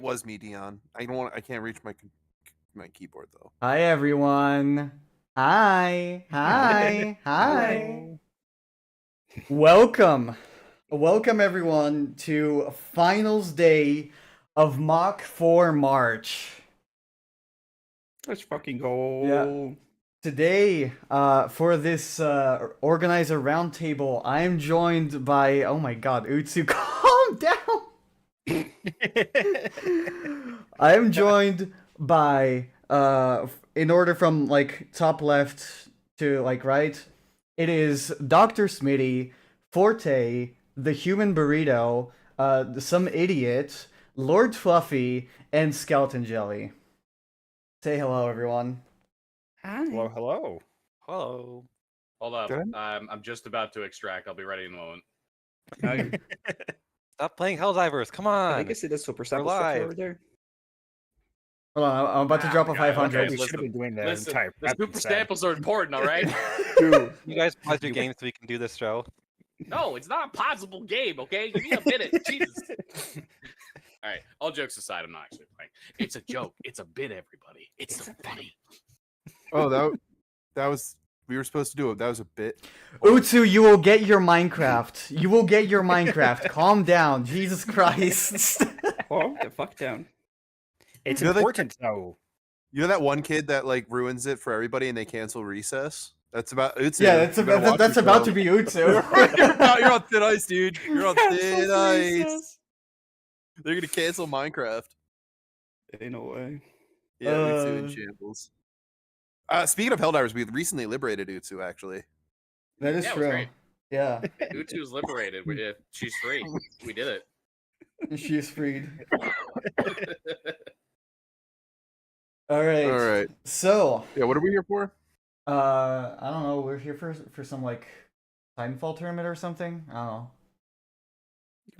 was me, Dion. I can't reach my keyboard though. Hi everyone. Hi. Hi. Hi. Welcome. Welcome everyone to finals day of Mach 4 March. Let's fucking go. Yeah. Today, for this organizer roundtable, I am joined by, oh my god, Utsu, calm down! I am joined by, in order from, like, top left to, like, right, it is Dr. Smitty, Forte, the Human Burrito, some idiot, Lord Fluffy, and Skeleton Jelly. Say hello, everyone. Hi. Hello, hello. Hello. Hold up. I'm just about to extract. I'll be ready in a moment. Stop playing Helldivers. Come on. I can see the super sample live. structure over there. Hold on, I'm about to drop a 500. okay, We listen, should have been doing the Listen, entire the prep super instead. samples are important, all right? Dude. You guys pause your game so we can do this show. No, it's not a possible game, okay? Give me a minute. Jesus. All right, all jokes aside, I'm not actually playing. It's a joke. It's a bit, everybody. It's so funny. Oh, that was we were supposed to do it. That was a bit. Utsu, you will get your Minecraft. You will get your Minecraft. Calm down. Jesus Christ. Oh, the fuck down. It's You know, important, though. You know that one kid that like ruins it for everybody and they cancel recess? That's about Utsu. Yeah, that's about to be Utsu. You're on thin ice, dude. You're on thin ice. They're gonna cancel Minecraft. Ain't no way. Yeah, Utsu in shambles. Speaking of Helldivers, we recently liberated Utsu, actually. That is Yeah, it was true. great. Yeah, Utsu's liberated. She's free. We did it. she is freed. All right. All right. So, Yeah, what are we here for? I don't know. We're here for some like Titanfall tournament or something. I don't know.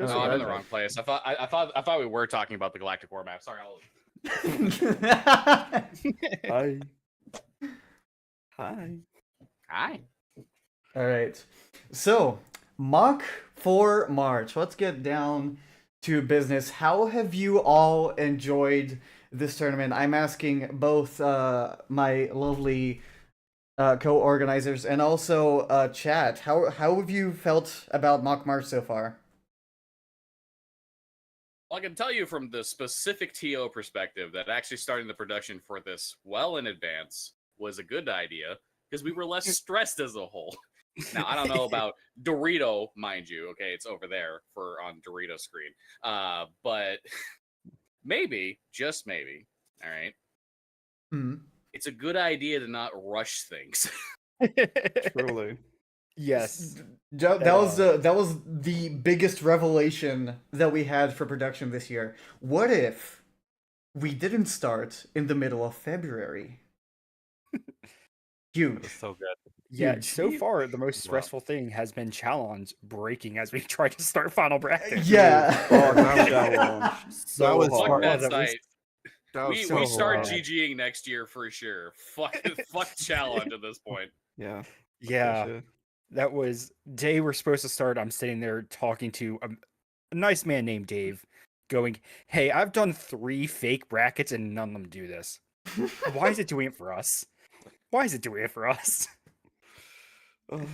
No, I'm in the wrong place. I thought we were talking about the Galactic War map. Sorry, Hi. Hi. Hi. All right. So, Mach 4 March. Let's get down to business. How have you all enjoyed this tournament? I'm asking both my lovely co-organizers and also chat. How have you felt about Mach March so far? Well, I can tell you from the specific TO perspective that actually starting the production for this well in advance was a good idea because we were less stressed as a whole. Now, I don't know about Dorito, mind you. Okay, it's over there on Dorito screen. But maybe, just maybe, all right, it's a good idea to not rush things. Truly. Yes. That was the biggest revelation that we had for production this year. What if we didn't start in the middle of February? Huge. So good. Yeah, so far, the most stressful thing has been challenge breaking as we try to start final bracket. Yeah. Oh, that That was Fuck hard. that That was- site. We We start hard. GGing next year for sure. Fuck challenge at this point. Yeah. Yeah, Sure. that was day we're supposed to start. I'm sitting there talking to a nice man named Dave, going, "Hey, I've done 3 fake brackets and none of them do this. Why is it doing it for us? Why is it doing it for us?" Hey,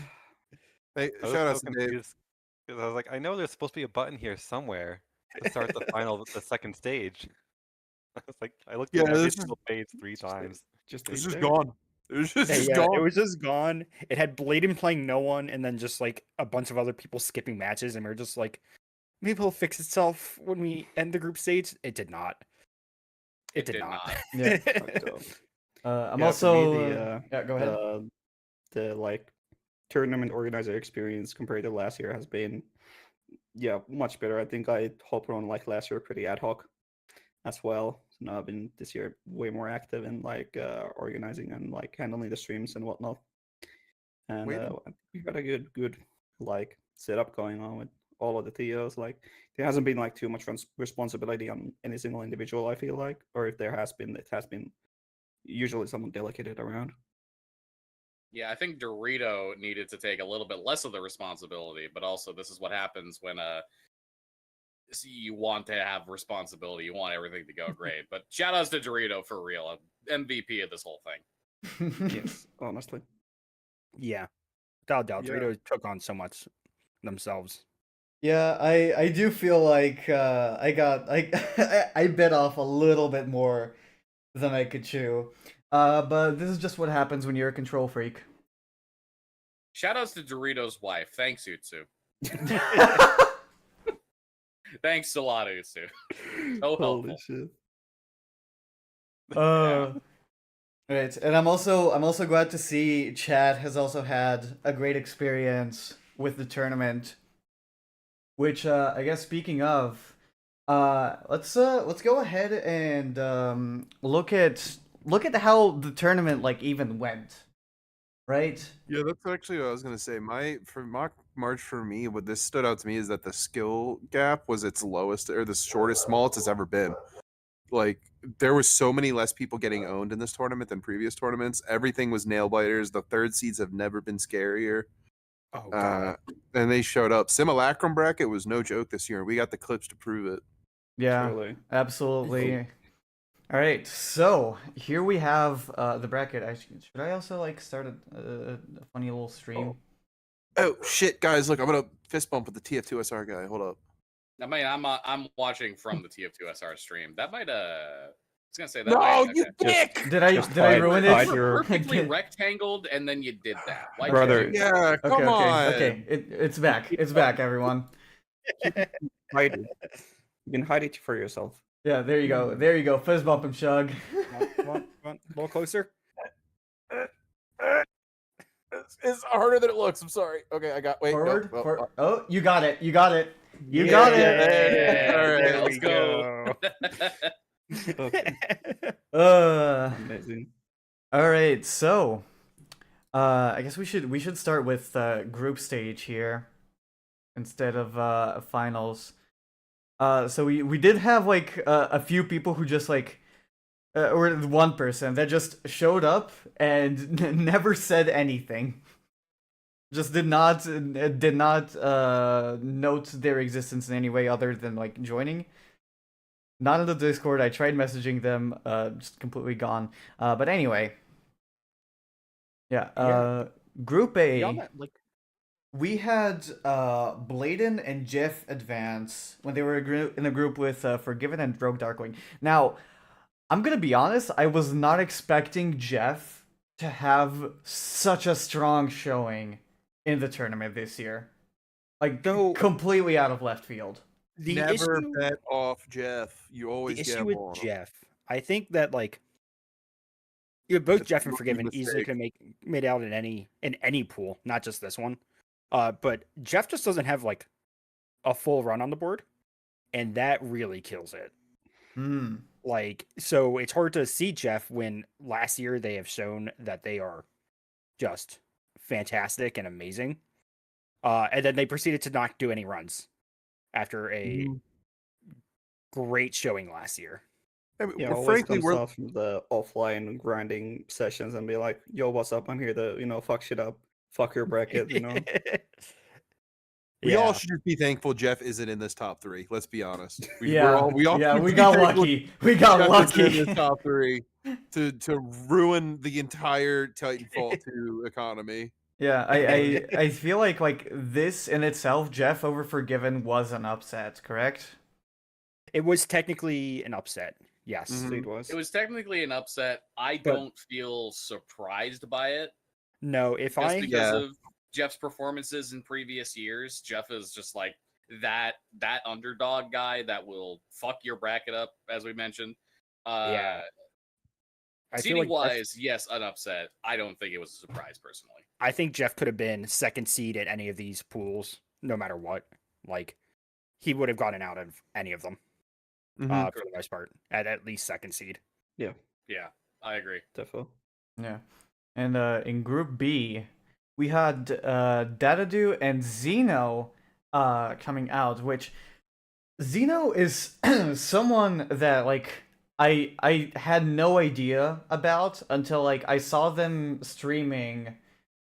I was shout out so to Dave. confused, 'cause I was like, I know there's supposed to be a button here somewhere to start the second stage. I was like, I looked Yeah, at every this is- single page 3 times. Just It's ain't just there. gone. It's just Hey, yeah, gone. it was just gone. It had Bladen playing no one, and then just like a bunch of other people skipping matches, and we are just like, maybe it'll fix itself when we end the group stage. It did not. It did not. Yeah. Fucked up. I'm Yeah, also. for me, the, yeah, go ahead. The like tournament organizer experience compared to last year has been much better. I think I hopped on like last year pretty ad hoc as well. So now I've been this year way more active in like organizing and like handling the streams and whatnot. And I think we got a good like setup going on with all of the TOs. Like there hasn't been like too much responsibility on any single individual, I feel like, or if there has been, it has been usually someone delegated around. Yeah, I think Dorito needed to take a little bit less of the responsibility, but also this is what happens when you want to have responsibility. You want everything to go great. But shout outs to Dorito for real, MVP of this whole thing. Yes, honestly. Yeah, without doubt, Yeah. Doritos took on so much themselves. Yeah, I do feel like I bit off a little bit more than I could chew. But this is just what happens when you're a control freak. Shout outs to Dorito's wife. Thanks, Utsu. Thanks a lot, Utsu. So Holy helpful. shit. Right, and I'm also glad to see Chad has also had a great experience with the tournament. Which I guess speaking of, let's go ahead and look at how the tournament like even went, right? Yeah, that's actually what I was gonna say. For Mach March for me, what this stood out to me is that the skill gap was its lowest or the shortest, smallest it's ever been. Like there was so many less people getting owned in this tournament than previous tournaments. Everything was nail biters. The third seeds have never been scarier. Oh god. And they showed up. Simulacrum bracket was no joke this year. We got the clips to prove it. Yeah, Truly. absolutely. All right, so here we have the bracket. Should I also like start a funny little stream? Oh shit, guys! Look, I'm gonna fist bump with the TF2SR guy. Hold up. I mean, I'm watching from the TF2SR stream. That might I was gonna say that. No, might, you okay. dick! Did I hide- ruin hide it? your- Perfectly rectangled, and then you did that. Why Brother. did you? Yeah, come on. Okay. It's back. It's back, everyone. Hide it. You can hide it for yourself. Yeah, there you go. There you go. Fizz bump and chug. Come on, a little closer. It's harder than it looks. I'm sorry. Okay, I got. Wait. Forward. No, For, oh, you got it. You got it. You Yeah, got it. Yeah, All right, there let's we go. Okay. Amazing. All right. So, I guess we should start with group stage here instead of finals. So we did have like a few people who just like or one person that just showed up and never said anything. Just did not note their existence in any way other than like joining. Not in the Discord. I tried messaging them, just completely gone. But anyway, yeah. Group A. Beyond that, like, We had Bladen and Jeff advance when they were in a group with Forgiven and Rogue Darkwing. Now, I'm gonna be honest, I was not expecting Jeff to have such a strong showing in the tournament this year. Like, No. completely out of left field. the Never issue, bet off Jeff. You the always issue gamble with on him. Jeff, I think that like, both It's Jeff and a rookie Forgiven easily mistake. could have made out in any pool, not just this one. But Jeff just doesn't have like a full run on the board, and that really kills it. Hmm. Like, so it's hard to see Jeff when last year they have shown that they are just fantastic and amazing. And then they proceeded to not do any runs after a great showing last year. I mean, Yeah, well, always frankly, comes we're off from the offline grinding sessions and be like, "Yo, what's up? I'm here to fuck shit up, fuck your bracket." we Yeah. all should just be thankful Jeff isn't in this top three. Let's be honest. Yeah, we all yeah, should we be got thankful lucky. We got Jeff isn't lucky. in this top three to ruin the entire Titanfall 2 economy. Yeah, I feel like this in itself, Jeff over Forgiven was an upset, correct? It was technically an upset. Yes. Mhm. It was. It was technically an upset. I But- don't feel surprised by it. No, if Just I because Yeah. of Jeff's performances in previous years. Jeff is just like that underdog guy that will fuck your bracket up, as we mentioned. Yeah. I feel Seating like wise, yes, an upset. I don't think it was a surprise personally. I think Jeff could have been second seed at any of these pools, no matter what. Like, he would have gotten out of any of them Mhm. for the most part, at least second seed. Yeah, I agree. Defo. Yeah. And in Group B, we had Dadadu and Zeno coming out, which Zeno is someone that like I had no idea about until like I saw them streaming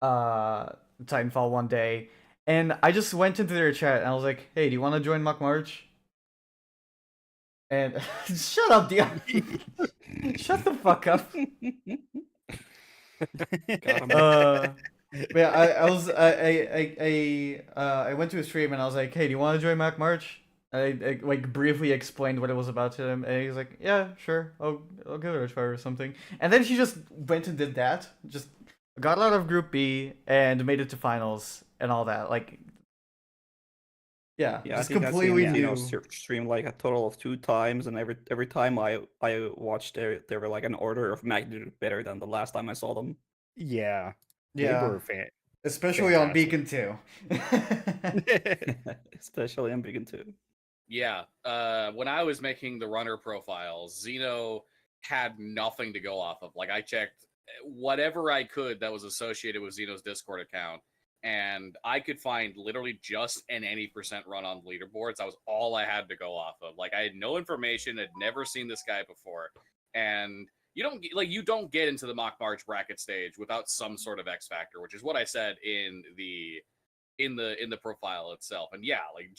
Titanfall one day, and I just went into their chat and I was like, "Hey, do you want to join Mach March?" And shut up, Dion. Shut the fuck up. Got him. But yeah, I went to a stream and I was like, "Hey, do you want to join Mac March?" I like briefly explained what it was about to him, and he's like, "Yeah, sure, I'll give it a try or something." And then he just went and did that, just got out of Group B and made it to finals and all that. Like, yeah, Yeah, I just think I've completely seen new. stream like a total of 2 times, and every time I watched, they were like an order of magnitude better than the last time I saw them. Yeah, they Yeah, were especially on fantastic. Beacon 2. Especially on Beacon 2. Yeah. When I was making the runner profiles, Xeno had nothing to go off of. Like, I checked whatever I could that was associated with Xeno's Discord account, and I could find literally just an any percent run on leaderboards. That was all I had to go off of. Like, I had no information, had never seen this guy before, and you don't get into the Mach March bracket stage without some sort of X factor, which is what I said in the profile itself. And yeah, like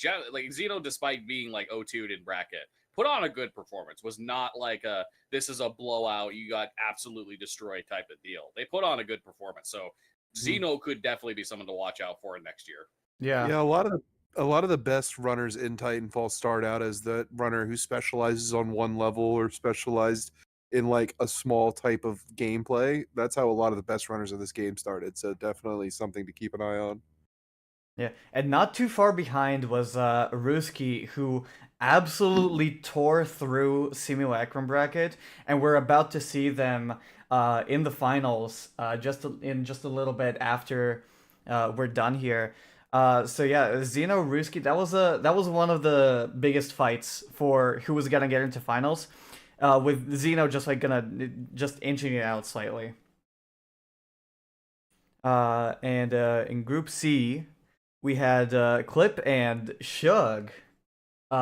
Xeno, despite being like O2'd in bracket, put on a good performance. Was not like this is a blowout, you got absolutely destroyed type of deal. They put on a good performance. So Xeno could definitely be someone to watch out for next year. Yeah. Yeah, a lot of the best runners in Titanfall start out as the runner who specializes on one level or specialized in like a small type of gameplay. That's how a lot of the best runners of this game started. So definitely something to keep an eye on. Yeah, and not too far behind was Ruski, who absolutely tore through Simulacrum bracket, and we're about to see them in the finals in just a little bit after we're done here. So yeah, Xeno Ruski, that was one of the biggest fights for who was gonna get into finals, with Xeno just like just inching it out slightly. And in Group C, we had Clip and Shug.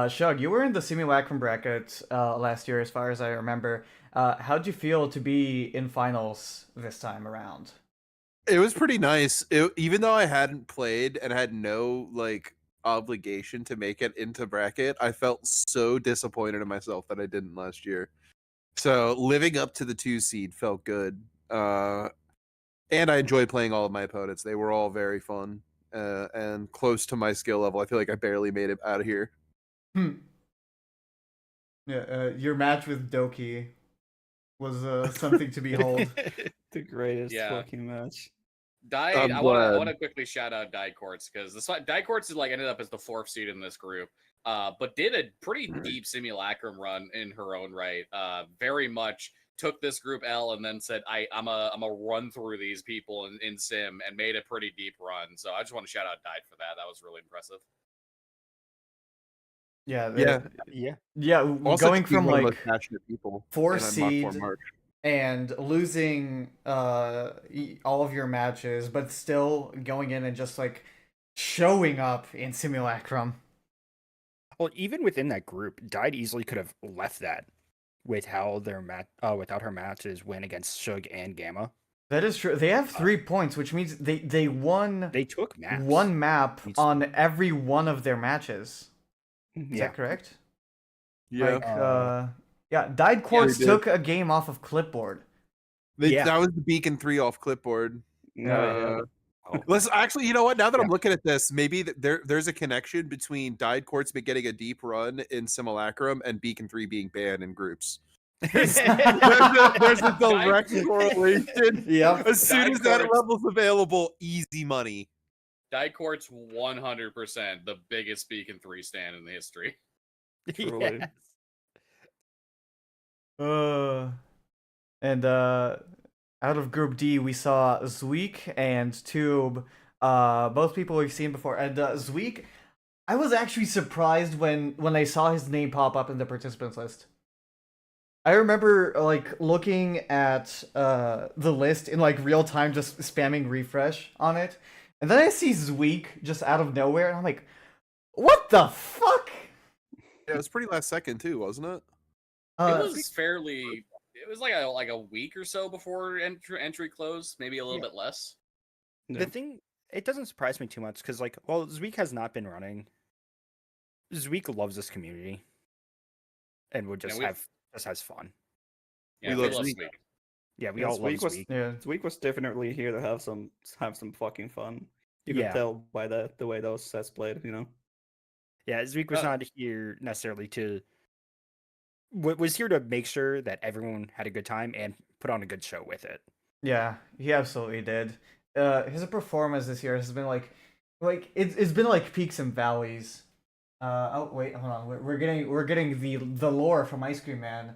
Shug, you were in the Simulacrum bracket last year, as far as I remember. How'd you feel to be in finals this time around? It was pretty nice. Even though I hadn't played and had no like obligation to make it into bracket, I felt so disappointed in myself that I didn't last year. So living up to the 2 seed felt good. And I enjoyed playing all of my opponents. They were all very fun and close to my skill level. I feel like I barely made it out of here. Hmm. Yeah, your match with Doki was something to behold. The greatest Yeah. fucking match. I I'm want glad. to quickly shout out Died Courts, because Died Courts is like ended up as the 4th seed in this group, but did a pretty deep Simulacrum run in her own right. Very much took this group L and then said, I'm a run through these people in Sim, and made a pretty deep run. So I just want to shout out Died for that. That was really impressive. Yeah, Yeah. yeah. Also, Going just being from one of the like most passionate people 4 in Mach 4 seed March. and losing all of your matches, but still going in and just like showing up in Simulacrum. Well, even within that group, Dyed easily could have left that with how without her matches win against Shug and Gamma. That is true. They have 3 points, which means they won They took maps. one map It's- on every one of their matches. Is Yeah. that correct? Yeah. Like, yeah, Dyed Quartz did. took a game off of Clipboard. Yeah. That was the Beacon 3 off clipboard. Yeah. Let's actually, you know what? Now that Yeah. I'm looking at this, maybe there's a connection between Dyed Quartz getting a deep run in Simulacrum and Beacon 3 being banned in groups. There's a direct correlation. Yep. As soon as that Quartz- level's available, easy money. Died Courts 100% the biggest Beacon 3 stand in the history. Truly. Yes. And out of Group D, we saw Zweek and Tube, both people we've seen before. And Zweek, I was actually surprised when I saw his name pop up in the participants list. I remember like looking at the list in like real time, just spamming refresh on it, and then I see Zweek just out of nowhere, and I'm like, "What the fuck?" Yeah, it was pretty last second too, wasn't it? It was fairly. It was like a week or so before entry closed, maybe a little bit less. The thing, it doesn't surprise me too much because, like, well, Zweek has not been running. Zweek loves this community. and we'll just we- has fun. Yeah, We we love love Zeke. Zeke. Yeah, we Yeah, all love Zeke was- Zeke. Yeah. This week was definitely here to have some fucking fun. You Yeah. could tell by the way those sets played, you know. Yeah, Zeke was not here necessarily to. Was here to make sure that everyone had a good time and put on a good show with it. Yeah, he absolutely did. His performance this year has been it's been like peaks and valleys. Oh wait, hold on. We're getting the lore from Ice Cream Man.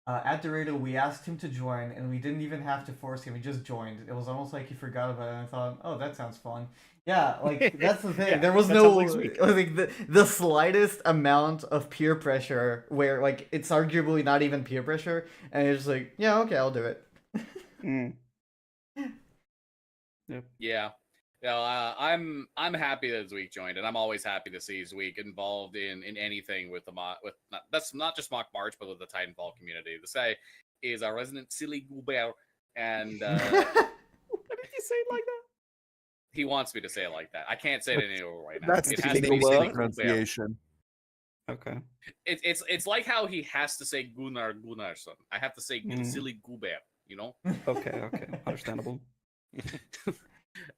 At Dorado, we asked him to join, and we didn't even have to force him. He just joined. It was almost like he forgot about it, and I thought, oh, that sounds fun. Yeah, like that's the thing. Yeah, There was that no sounds like Zeke. like the slightest amount of peer pressure where like it's arguably not even peer pressure, and it's just like, yeah, okay, I'll do it. Mm. Yep. Yeah. I'm happy that Zeke joined, and I'm always happy to see Zeke involved in anything with that's not just Mach March, but with the Titanfall community. This guy is our resident silly goober, and Why did you say it like that? he wants me to say it like that. I can't say it anymore right now. That's It the has to be Silly silly goober. goober. pronunciation. Okay. It's like how he has to say Gunnar Gunnarsson. I have to say Mm. silly goober. You know. Okay. Understandable.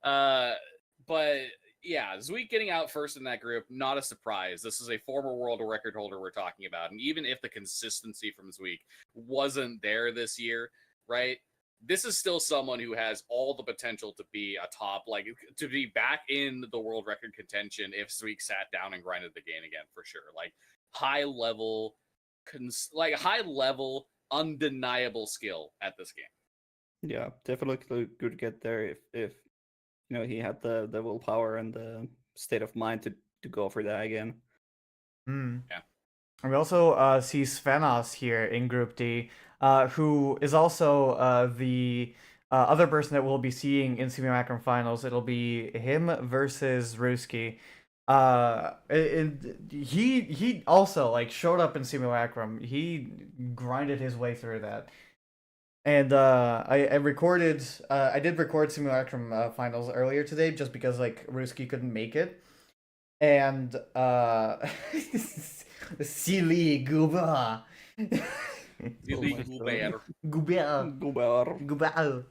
But yeah, Zwiek getting out first in that group, not a surprise. This is a former world record holder we're talking about. And even if the consistency from Zwiek wasn't there this year, right? This is still someone who has all the potential to be a top, like to be back in the world record contention if Zwiek sat down and grinded the game again for sure. Like high level, undeniable skill at this game. Yeah, definitely good to get there if you know he had the willpower and the state of mind to go for that again. Mm. Yeah. And we also see Svenos here in Group D, who is also the other person that we'll be seeing in Simulacrum Finals. It'll be him versus Ruski. He also like showed up in Simulacrum. He grinded his way through that. And I did record Simulacrum Finals earlier today just because like Ruski couldn't make it. And silly goober. Silly my goober. Goober. Goober. Goober.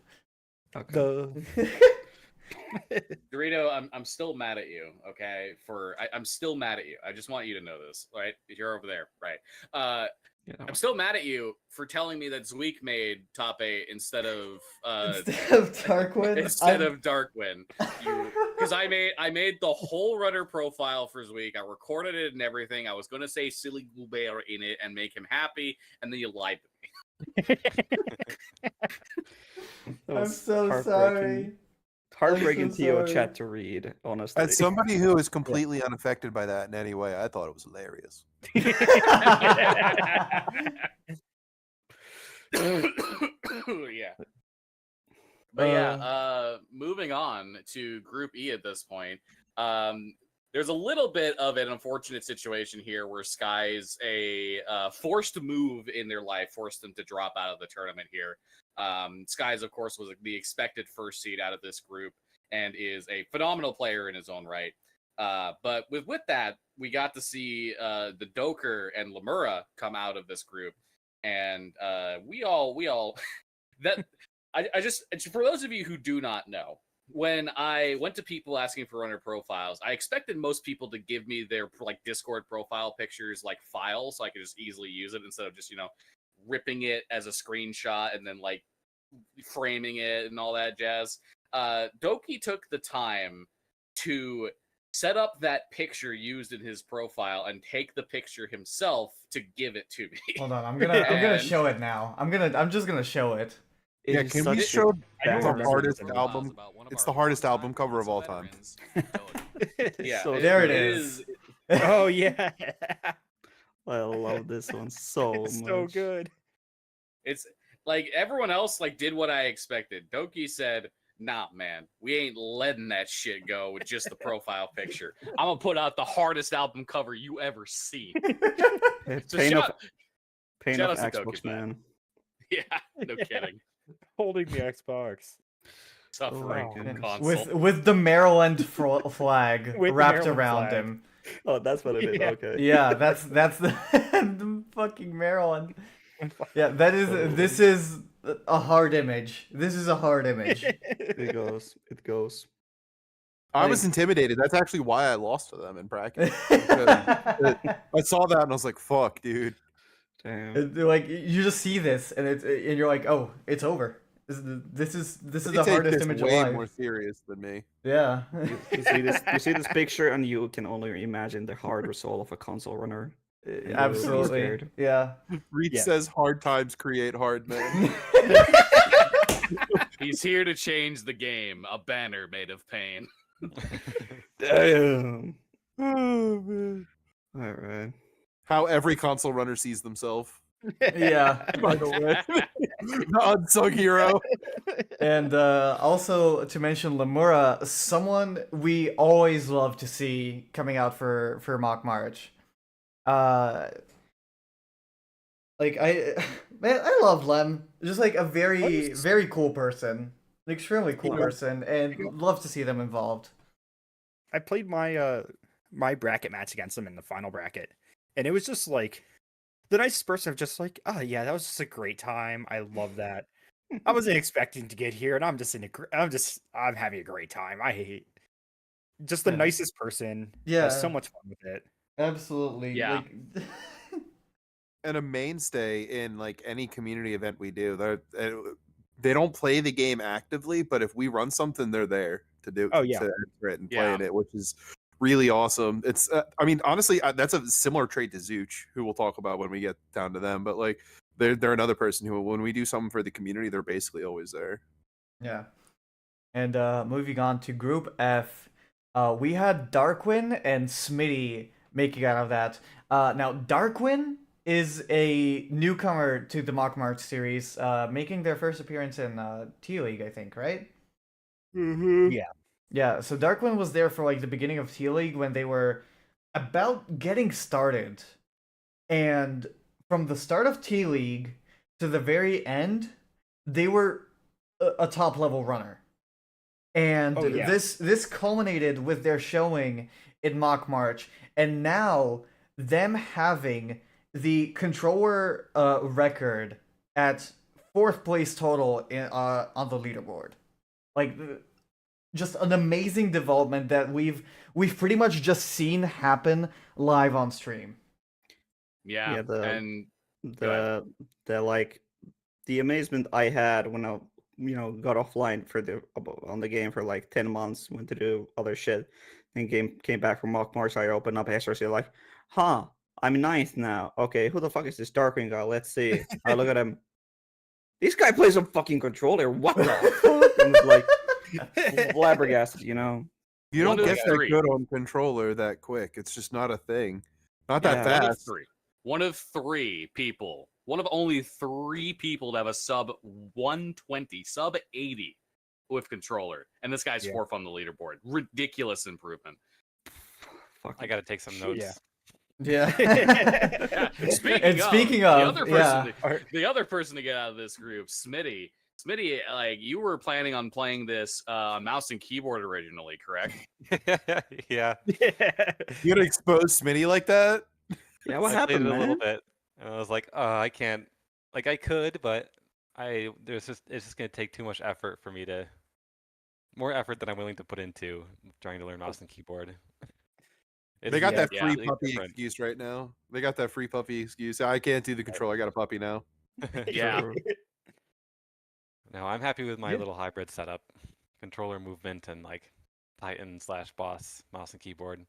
Okay. Dorito, I'm still mad at you, okay? I'm still mad at you. I just want you to know this, right? You're over there, right? You know. I'm still mad at you for telling me that Zwiek made top 8 instead of Instead of Darkwind. of Darkwind. Because I made the whole rudder profile for Zwiek. I recorded it and everything. I was gonna say silly goober in it and make him happy, and then you lied to me. That I'm was so heartbreaking. sorry. Heartbreaking so TO sorry. chat to read, honestly. As somebody who is completely unaffected by that in any way, I thought it was hilarious. Yeah. But yeah, moving on to Group E at this point. There's a little bit of an unfortunate situation here where Sky's a forced move in their life forced them to drop out of the tournament here. Skies, of course, was the expected first seed out of this group and is a phenomenal player in his own right. But with that, we got to see the Doker and Lemura come out of this group, and we all that I just, for those of you who do not know, when I went to people asking for runner profiles, I expected most people to give me their like Discord profile pictures like files so I could just easily use it instead of just, you know, ripping it as a screenshot and then like framing it and all that jazz. Doki took the time to set up that picture used in his profile and take the picture himself to give it to me. Hold on, I'm gonna show it now. I'm just gonna show it. Yeah, is can such we a show I don't the remember hardest this album? It's the hardest album cover of all time. Yeah, so There it good. is. Oh yeah, I love this one so it's much. so good. It's like everyone else like did what I expected. Doki said, "Nah, man, we ain't letting that shit go with just the profile picture. I'm gonna put out the hardest album cover you ever seen." So Pain of shout out to Xbox, Doki, man. man. Yeah, no kidding. Holding the Xbox. Suffering Oh my goodness. console. With the Maryland flag With the wrapped Maryland around flag. him. Oh, that's what it is. Yeah. Okay. Yeah, that's the, the fucking Maryland. Yeah, that is. This is a hard image. This is a hard image. It goes. It goes. I was Like- intimidated. That's actually why I lost to them in bracket. I saw that and I was like, "Fuck, dude." Damn. Like you just see this and you're like, oh, it's over. This is They the take hardest this image way alive. more serious than me. Yeah. You see this. You see this picture, and you can only imagine the hard result of a console runner. you're Absolutely. scared. Yeah. Reach Yeah. says hard times create hard men. He's here to change the game. A banner made of pain. Damn. Oh man. All right. How every console runner sees themselves. Yeah. By the way. The unsung hero. And also to mention Lemura, someone we always love to see coming out for Mach March. Like man, I love Lem. Just like a very cool person, an extremely cool person, and love to see them involved. I played my my bracket match against them in the final bracket, and it was just like the nicest person of just like, oh yeah, that was just a great time. I love that. I wasn't expecting to get here, and I'm just I'm having a great time. I hate just the Yeah. nicest person. Yeah. Has so much fun with it. Absolutely. Yeah. Like, And a mainstay in like any community event we do. They don't play the game actively, but if we run something, they're there to do. Oh, yeah. To enter it and play Yeah. in it, which is really awesome. It's I mean, honestly, that's a similar trait to Zooch, who we'll talk about when we get down to them. But like, they're another person who, when we do something for the community, they're basically always there. yeah. And moving on to Group F, we had Darkwin and Smitty making out of that. Now, Darkwin is a newcomer to the Mach March series, making their first appearance in T League, I think, right? Mm-hmm. Yeah. Yeah, so Darkwin was there for like the beginning of T League when they were about getting started. And from the start of T League to the very end, they were a top level runner. And Oh, yeah. this culminated with their showing in Mach March, and now them having the controller record at 4th place total on the leaderboard. Like just an amazing development that we've pretty much just seen happen live on stream. Yeah. Yeah, And Go ahead. the like the amazement I had when I got offline on the game for like 10 months, went to do other shit, then came back from Mach March. I opened up SRC like, huh, I'm 9th now. Okay, who the fuck is this Darkwing guy? Let's see. I look at him. This guy plays a fucking controller. What the fuck? And it's like flabbergasted, You One don't of get that three. good on controller that quick. It's just not a thing. Not that Yeah. fast. One of three people. One of only 3 people to have a sub 120, sub 80 with controller. And this guy's Yeah. 4th on the leaderboard. Ridiculous improvement. Fucking I gotta take some notes. Yeah. Yeah. Yeah. And speaking of, the other yeah. person, the other person to get out of this group, Smitty. Smitty, like you were planning on playing this mouse and keyboard originally, correct? Yeah. You gonna expose Smitty like that? Yeah, what I happened, played it a little man? bit, and I was like, I can't. Like I could, but it's just gonna take too much effort for me to. More effort than I'm willing to put into trying to learn mouse and keyboard. They got that yeah, free really puppy different. excuse right now. They got that free puppy excuse. I can't do the control. I got a puppy now. Yeah. True. No, I'm happy with my Yeah. little hybrid setup. Controller movement and like Titan/boss mouse and keyboard.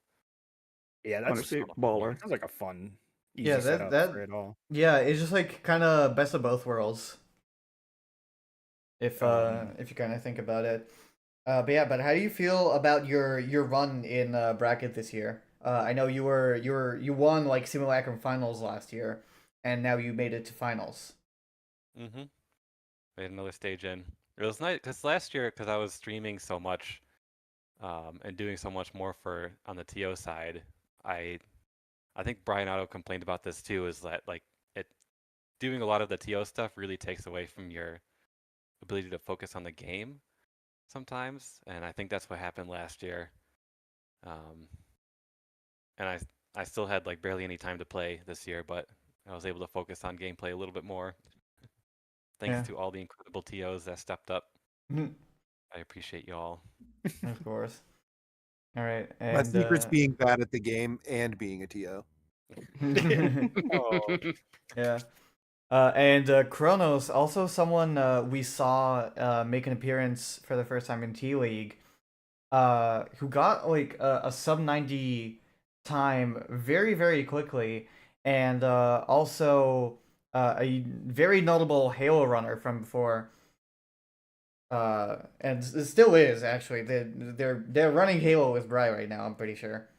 Yeah, that's Honestly, just baller. sounds like a fun, easy Yeah, setup that- for it all. Yeah, it's just like kind of best of both worlds. If you kind of think about it. But yeah, but how do you feel about your run in bracket this year? I know you won like Simulacrum finals last year, and now you made it to finals. Mm-hmm. Made another stage in. It was nice because last year, because I was streaming so much, and doing so much more on the TO side, I think Brian Otto complained about this too. Is that like doing a lot of the TO stuff really takes away from your ability to focus on the game sometimes, and I think that's what happened last year. and I still had like barely any time to play this year, but I was able to focus on gameplay a little bit more. Thanks Yeah. to all the incredible TOs that stepped up. Mhm. I appreciate you all. Of course. All right, My and secret's being bad at the game and being a TO. Oh, yeah. And Kronos, also someone we saw make an appearance for the first time in T League, who got like a sub 90 time very, very quickly, and also a very notable Halo runner from before. And it still is actually. They're running Halo with Bry right now. I'm pretty sure.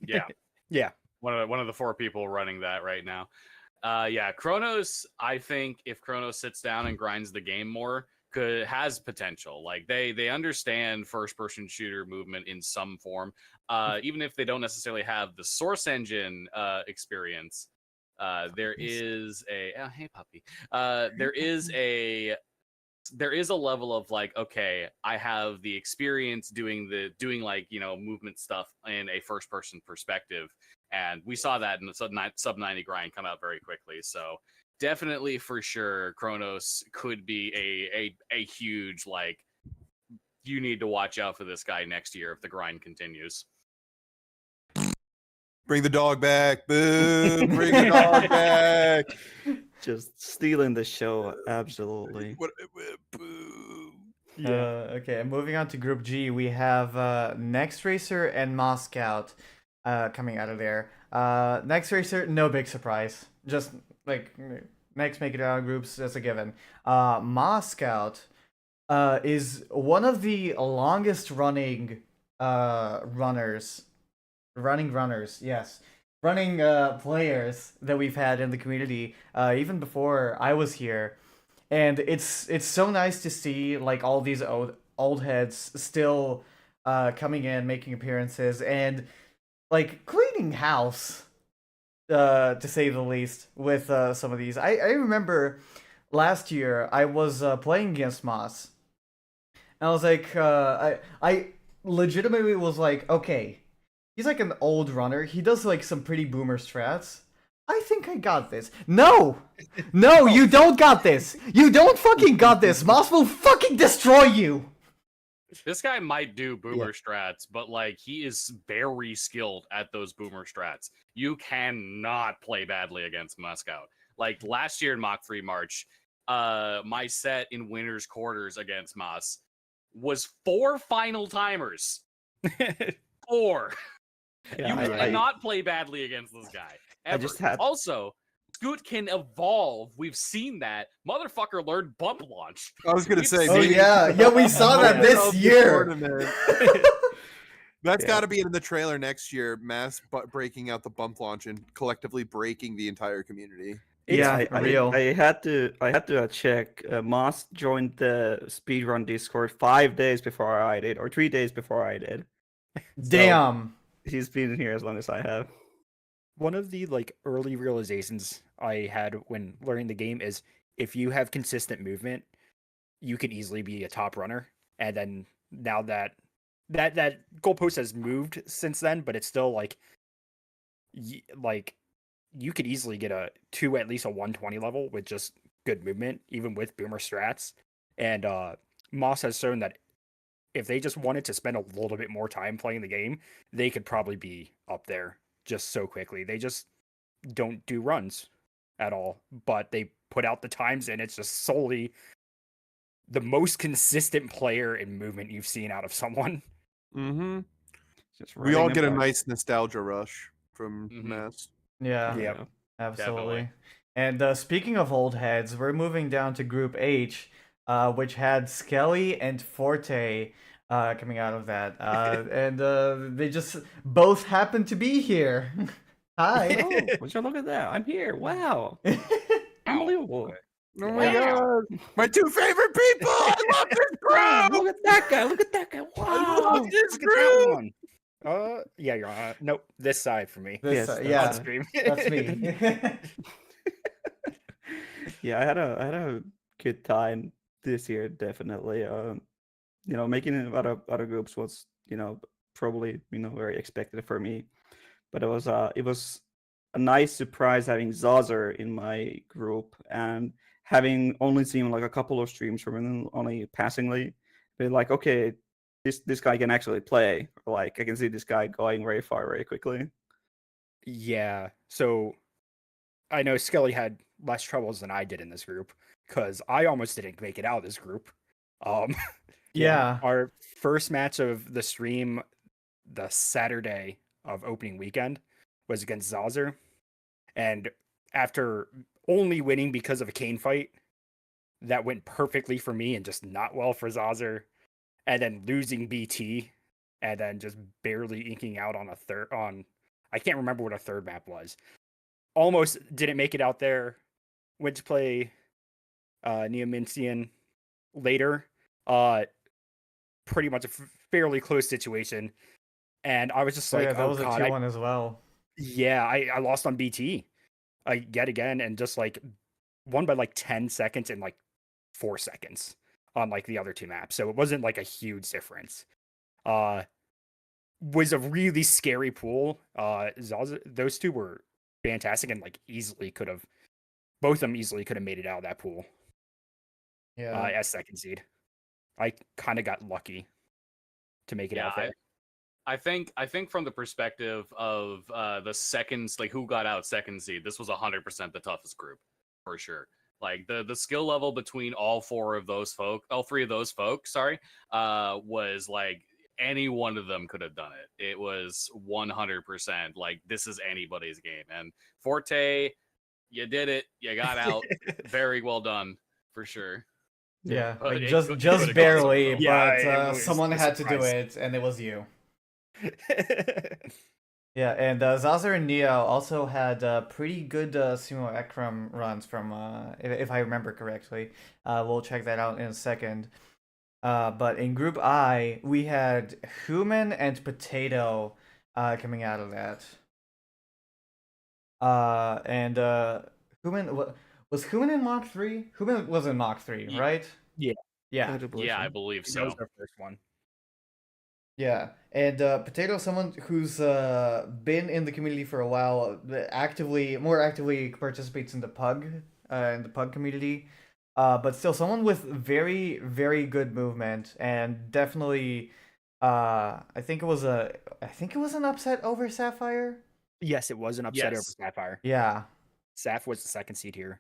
Yeah, Yeah. one of the 4 people running that right now. Yeah, Kronos. I think if Kronos sits down and grinds the game more, has potential. Like they understand first person shooter movement in some form, even if they don't necessarily have the source engine experience. There is a hey puppy. There is a level of like, okay, I have the experience doing like, movement stuff in a first person perspective, and we saw that in the sub 90 grind come out very quickly. So definitely, for sure, Kronos could be a huge, like, you need to watch out for this guy next year if the grind continues. Bring the dog back. Boo. Bring the dog back. Just stealing the show, absolutely. Boo. Okay, and moving on to Group G, we have Next Racer and Moscow coming out of there. Next Racer, no big surprise. Just like Next make it out of groups, that's a given. Moscow is one of the longest running runners, yes. Running players that we've had in the community, even before I was here. And it's so nice to see like all these old heads still coming in, making appearances, and like cleaning house, to say the least, with some of these. I remember last year I was playing against Moss, and I was like, I legitimately was like, okay, he's like an old runner. He does like some pretty boomer strats. I think I got this. No! No, you don't got this! You don't fucking got this! Moss will fucking destroy you! This guy might do boomer strats, but like he is very skilled at those boomer strats. You cannot play badly against Moscow. Like last year in Mach 3 March, my set in winners quarters against Moss was 4 final timers. 4. Yeah, You cannot play badly against this guy. Ever. I just had Also, Scoot can evolve. We've seen that. Motherfucker learned bump launch. I was gonna say, Oh maybe yeah, we saw that moment this of the year. tournament. That's Yeah. got to be in the trailer next year. Mass breaking out the bump launch and collectively breaking the entire community. Yeah, real. I had to check. Moss joined the speedrun Discord 5 days before I did, or 3 days before I did. Damn. He's been here as long as I have. One of the like early realizations I had when learning the game is if you have consistent movement, you can easily be a top runner. And then now that goalpost has moved since then, but it's still like you could easily get at least a 120 level with just good movement, even with boomer strats. And Moss has shown that if they just wanted to spend a little bit more time playing the game, they could probably be up there just so quickly. They just don't do runs at all, but they put out the times, and it's just solely the most consistent player in movement you've seen out of someone. Mm-hmm. Just We all running get a about. nice nostalgia rush from Mhm. Mass. Yeah, Yeah. absolutely. And speaking of old heads, we're moving down to Group H, which had Skelly and Forte coming out of that. And they just both happen to be here. Hi. Oh, would you look at that? I'm here. Wow. Unbelievable. Oh my Wow. god, my 2 favorite people! I love this Wow, group. look at that guy. Look at that guy. I Wow. love this Look at that group. one. Yeah, you're on. Nope, this side for me. This, Yes, yeah, On screen. that's me. Yeah, I had a good time this year, definitely. Making it out of groups was, probably, very expected for me. but it was a nice surprise having Zazer in my group, and having only seen like a couple of streams from him only passingly, but like, okay, this guy can actually play. Like, I can see this guy going very far very quickly. Yeah. So I know Skelly had less troubles than I did in this group because I almost didn't make it out of this group. Yeah. Our first match of the stream, the Saturday of opening weekend, was against Zazer. And after only winning because of a cane fight, that went perfectly for me and just not well for Zazer. And then losing BT and then just barely inking out on I can't remember what a third map was. Almost didn't make it out there. Went to play Neomincian later. Pretty much a fairly close situation. And I was just So like, yeah, that oh was a god, 2-1 as well. I lost on BT yet again, and just like won by like 10 seconds and like 4 seconds on like the other two maps. So it wasn't like a huge difference. Was a really scary pool. Zaza, those two were fantastic and like both of them easily could have made it out of that pool Yeah. as second seed. I kind of got lucky to make it out there. I think from the perspective of the seconds, like who got out second seed, this was 100% the toughest group for sure. Like the skill level between all three of those folks, was like any one of them could have done it. It was 100% like this is anybody's game. And Forte, you did it. You got out. Very well done for sure. Yeah, But like it just could've just gone barely, somewhere. but Yeah, it was someone a had to do surprise. it, and it was you. Yeah, and Zazer and Neo also had pretty good Sumo Ekram runs from, if I remember correctly. We'll check that out in a second. But in Group I, we had Human and Potato coming out of that. And Human was Human in Mach 3? Human was in Mach 3, Ye- right? Yeah. Yeah. Yeah, I believe That so. was our first one. Yeah, and Potato, someone who's been in the community for a while, more actively participates in the pug community, but still someone with very, very good movement, and definitely, I think it was an upset over Sapphire. Yes, it was an upset over Yes. Sapphire. Yeah, Saf was the second seed here.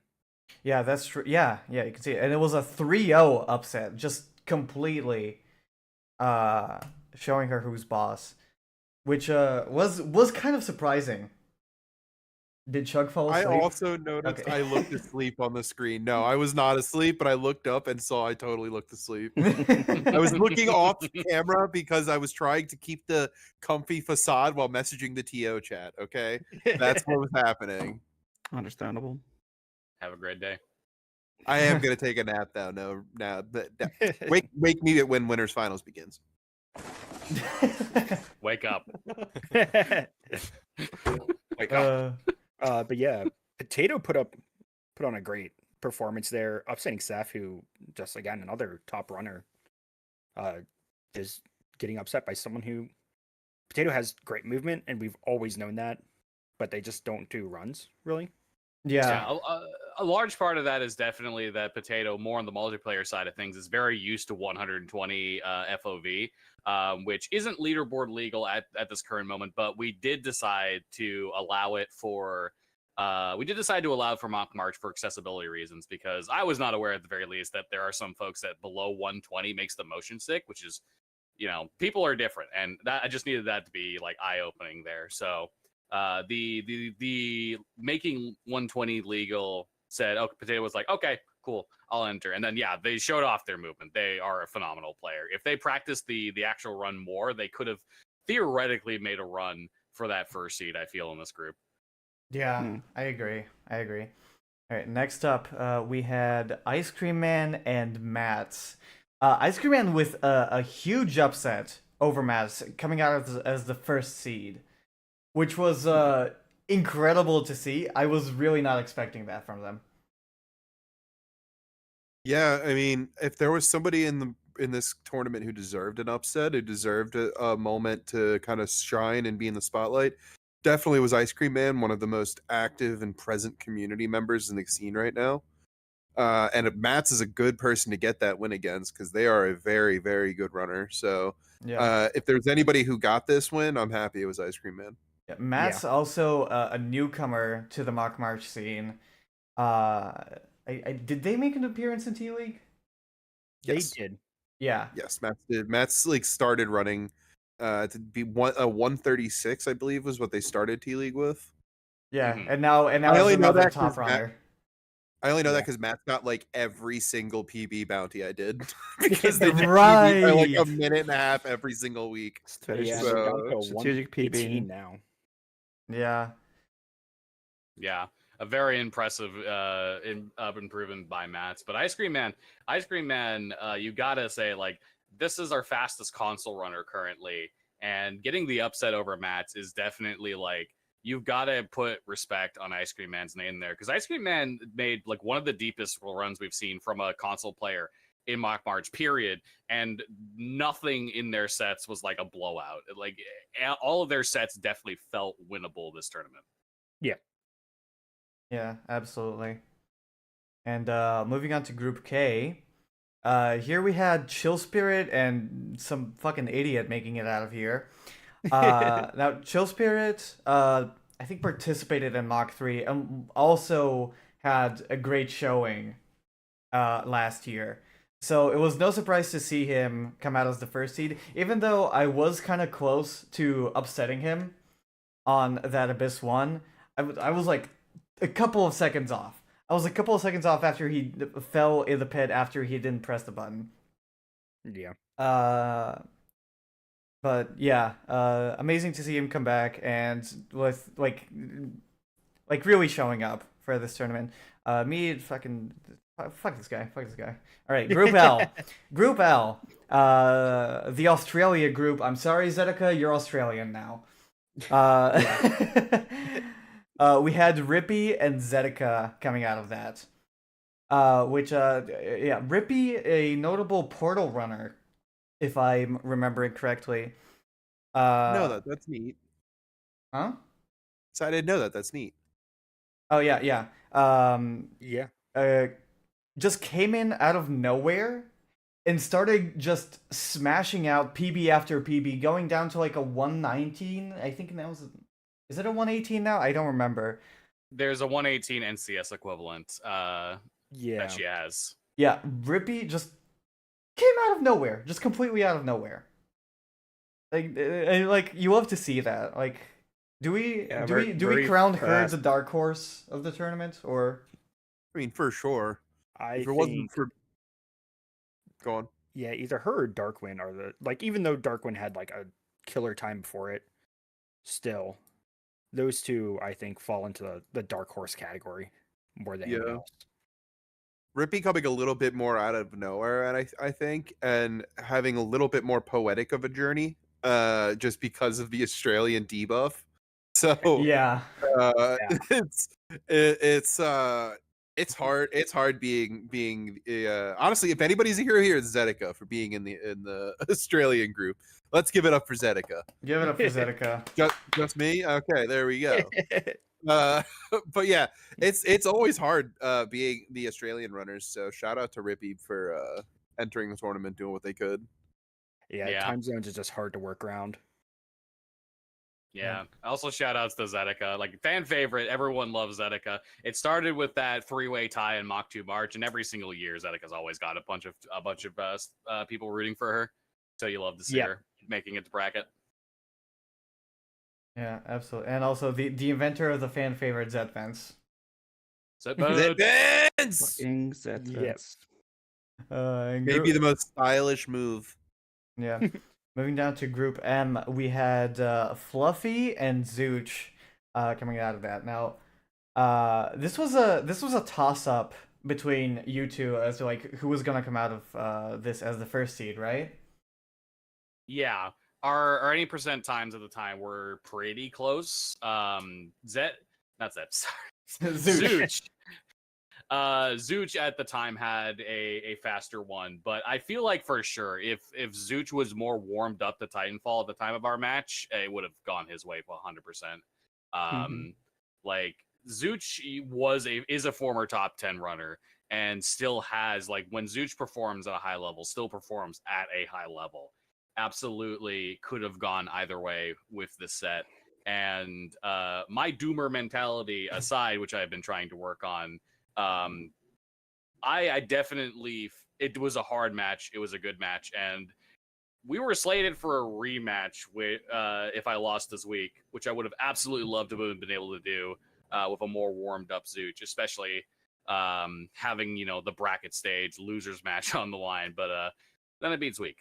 yeah, that's true. Yeah, you can see it, and it was a 3-0 upset, just completely, showing her who's boss, which was kind of surprising. Did Chug fall I asleep? also noticed Okay. I looked asleep on the screen. No, I was not asleep, but I looked up and saw I totally looked asleep. I was looking off camera because I was trying to keep the comfy facade while messaging the TO chat, okay? That's what was happening. Understandable. Have a great day. I am going to take a nap though. Wake me when Winners Finals begins. Wake up. Wake up. But yeah, Potato put on a great performance there, upsetting Saf, who just again another top runner, is getting upset by someone who Potato has great movement, and we've always known that, but they just don't do runs really. Yeah. A large part of that is definitely that Potato, more on the multiplayer side of things, is very used to 120 FOV, which isn't leaderboard legal at this current moment, but we did decide to allow it for Mach March for accessibility reasons, because I was not aware at the very least that there are some folks that below 120 makes the motion sick, which is, people are different, and that I just needed that to be like eye-opening there. So the making 120 legal said, okay, Potato was like, okay, cool, I'll enter. And then yeah, they showed off their movement. They are a phenomenal player. If they practiced the actual run more, they could have theoretically made a run for that first seed, I feel, in this group. Yeah, I agree. All right, next up, we had Ice Cream Man and Mats. Ice Cream Man with a huge upset over Mats, coming out as the first seed, which was incredible to see. I was really not expecting that from them. Yeah, I mean, if there was somebody in this tournament who deserved an upset, who deserved a moment to kind of shine and be in the spotlight, definitely was Ice Cream Man, one of the most active and present community members in the scene right now. And Mats is a good person to get that win against because they are a very, very good runner. So Yeah. if there's anybody who got this win, I'm happy it was Ice Cream Man. Yeah, Matt's also a newcomer to the Mach March scene. Did they make an appearance in T League? They Yes. did. Yeah. Yes, Mats did. Mats like started running to be 136, I believe, was what they started T League with. Yeah, Mhm. and now I it's only know another that top 'cause Matt- runner. I only know that Yeah. because Matt's got like every single PB bounty I did because they did PB by like a Right. minute and a half every single week. Yeah, So- they're down to strategic 118 PB. now. Yeah. Yeah, a very impressive improvement by Mats. But Ice Cream Man, you gotta say like this is our fastest console runner currently, and getting the upset over Mats is definitely like you've got to put respect on Ice Cream Man's name there because Ice Cream Man made like one of the deepest runs we've seen from a console player in Mach March, period. And nothing in their sets was like a blowout. Like all of their sets definitely felt winnable this tournament. Yeah, absolutely. And moving on to Group K, here we had Chill Spirit and some fucking idiot making it out of here. Now, Chill Spirit, I think participated in Mach 3 and also had a great showing last year. So it was no surprise to see him come out as the first seed, even though I was kind of close to upsetting him on that Abyss 1. I was like a couple of seconds off. I was a couple of seconds off after he fell in the pit after he didn't press the button. Yeah. But yeah, amazing to see him come back and with like really showing up for this tournament. Me fucking fuck this guy. Fuck this guy. All right, Group L. Group L. The Australia group. I'm sorry, Zedeka, you're Australian now. We had Rippy and Zedeka coming out of that. Yeah, Rippy, a notable portal runner, if I'm remembering correctly. No, that's neat. Huh? So I didn't know that. That's neat. Oh yeah, yeah. Yeah. Just came in out of nowhere and started just smashing out PB after PB, going down to like a 119. I think that was. Is it a 118 now? I don't remember. There's a 118 NCS equivalent Yeah. that she has. Yeah, Rippy just came out of nowhere, just completely out of nowhere. Like you love to see that. Like, do we Yeah, do we very crown her fast. the dark horse of the tournament, or? I mean, for sure. I If it think, wasn't for, go on. yeah, either her or Darkwing are the like even though Darkwing had like a killer time before it, still those two I think fall into the dark horse category more than anyone Yeah. else. Rippy coming a little bit more out of nowhere, and I think, and having a little bit more poetic of a journey, just because of the Australian debuff. So Yeah. Yeah. It's hard. It's hard being honestly. If anybody's a hero here, it's Zedeka for being in the Australian group. Let's give it up for Zedeka. Give it up for Zedeka. Just me. Okay, there we go. But yeah, it's always hard being the Australian runners. So shout out to Rippy for entering the tournament, doing what they could. Yeah, time zones is just hard to work around. Yeah. Also, shout outs to Zedeka. Like, fan favorite. Everyone loves Zedeka. It started with that three-way tie in Mach 2 March, and every single year, Zedeka's always got a bunch of people rooting for her. So you love to see her making it to bracket. Yeah, absolutely. And also the inventor of the fan favorite Zed Vance. Zedvance! Fucking Zetvans. Maybe the most stylish move. Yeah. Moving down to Group M, we had Fluffy and Zooch coming out of that. Now, this was a toss up between you two as to like who was gonna come out of this as the first seed, right? Yeah. Our any percent times at the time were pretty close. Not Zed, sorry. Zooch. Zooch at the time had a faster one, but I feel like for sure if Zooch was more warmed up to Titanfall at the time of our match, it would have gone his way 100%. Like Zuch is a former top 10 runner and still has, like, when Zuch performs at a high level, still performs at a high level. Absolutely could have gone either way with the set. And my doomer mentality aside, which I've been trying to work on, I definitely, it was a hard match. It was a good match, and we were slated for a rematch with if I lost this week, which I would have absolutely loved to have been able to do with a more warmed up Zuch, especially having, you know, the bracket stage losers match on the line. But then it beats week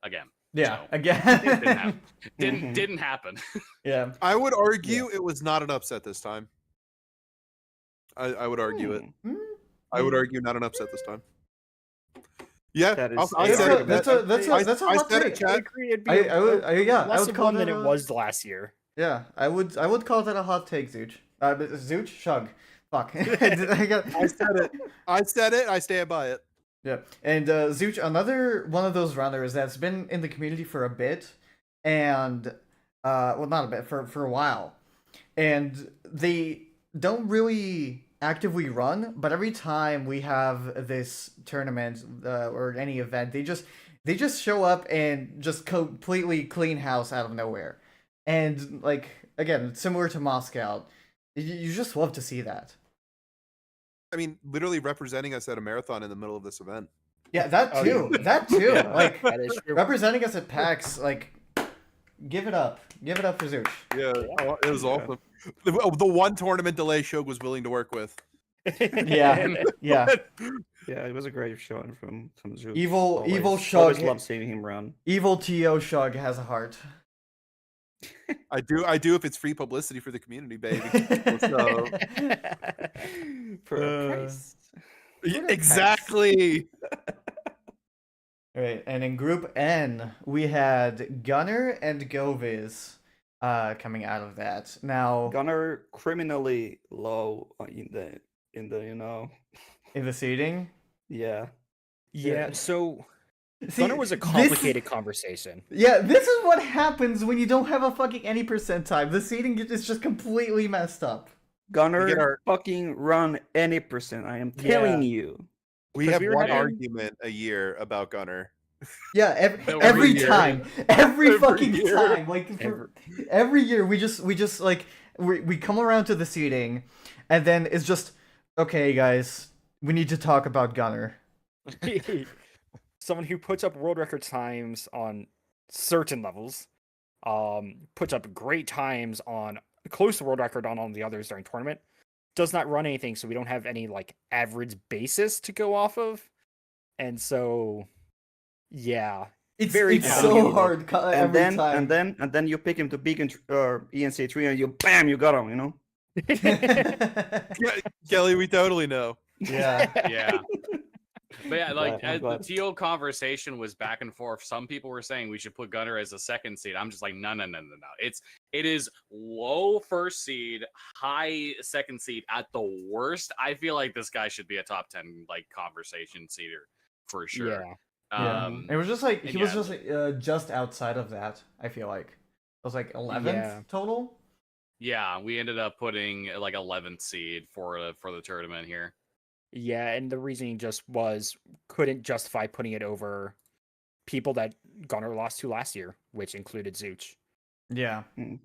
again. Yeah, So, again. it didn't happen. Didn't happen. Yeah. I would argue it was not an upset this time. I would argue it. I would argue not an upset this time. Yeah, That is- I That's said a, it. that's a that's a I- that's a I hot said it, take. Chad. I agree. It'd be I less would of call one that than it a- was last year. Yeah, I would call that a hot take, Zuch. But Zuch, Shug. Fuck. I got- I said it. I said it. I stand by it. Yeah, and Zuch, another one of those runners that's been in the community for a bit, and well, not a bit, for a while, and they don't really actively run, but every time we have this tournament or any event, they just show up and just completely clean house out of nowhere, and like again, similar to Moscow, you just love to see that. I mean, literally representing us at a marathon in the middle of this event. Yeah, that Oh, too. yeah. That too. Yeah. Like That is true. representing us at PAX, like give it up. Give it up for Zuch. Yeah, it was awesome. The one tournament delay Shug was willing to work with. Yeah. Yeah. Yeah, it was a great showing from Zuch. Evil Always Shug. love seeing him run. Evil T.O. Shug has a heart. I do if it's free publicity for the community, baby. So, For a price. exactly. Right, and in Group N, we had Gunner and Goviz coming out of that. Now Gunner criminally low in the you know. in the seating. Yeah. Yeah, so See, Gunner was a this- complicated conversation. Yeah, this is what happens when you don't have a fucking any percent time. The seating is just completely messed up. Gunner get our- fucking run any percent. I am telling you. We 'Cause have we were one having- argument a year about Gunner. Yeah, Every every year. time, every Every fucking year. time, like every year, we just like we come around to the seating, and then it's just okay, guys, we need to talk about Gunner. Someone who puts up world record times on certain levels, puts up great times on close to world record on all the others during tournament, does not run anything, so we don't have any like average basis to go off of, and so yeah, It's Very it's complicated. so hard every time. and then you pick him to Beacon or ENC3 and you bam, you got him, you know? Yeah, Kelly, we totally know. Yeah. Yeah. But yeah, like I'm as the glad. TO conversation was back and forth. Some people were saying we should put Gunner as a second seed. I'm just like, no. It is low first seed, high second seed at the worst. I feel like this guy should be a top 10 like conversation seeder for sure. yeah. Yeah. It was just like he and was yeah. just outside of that. I feel like it was like 11th Yeah. total. Yeah, we ended up putting like 11th seed for the tournament here. Yeah, and the reasoning just was couldn't justify putting it over people that Gunner lost to last year, which included Zuch. Yeah. Hmm.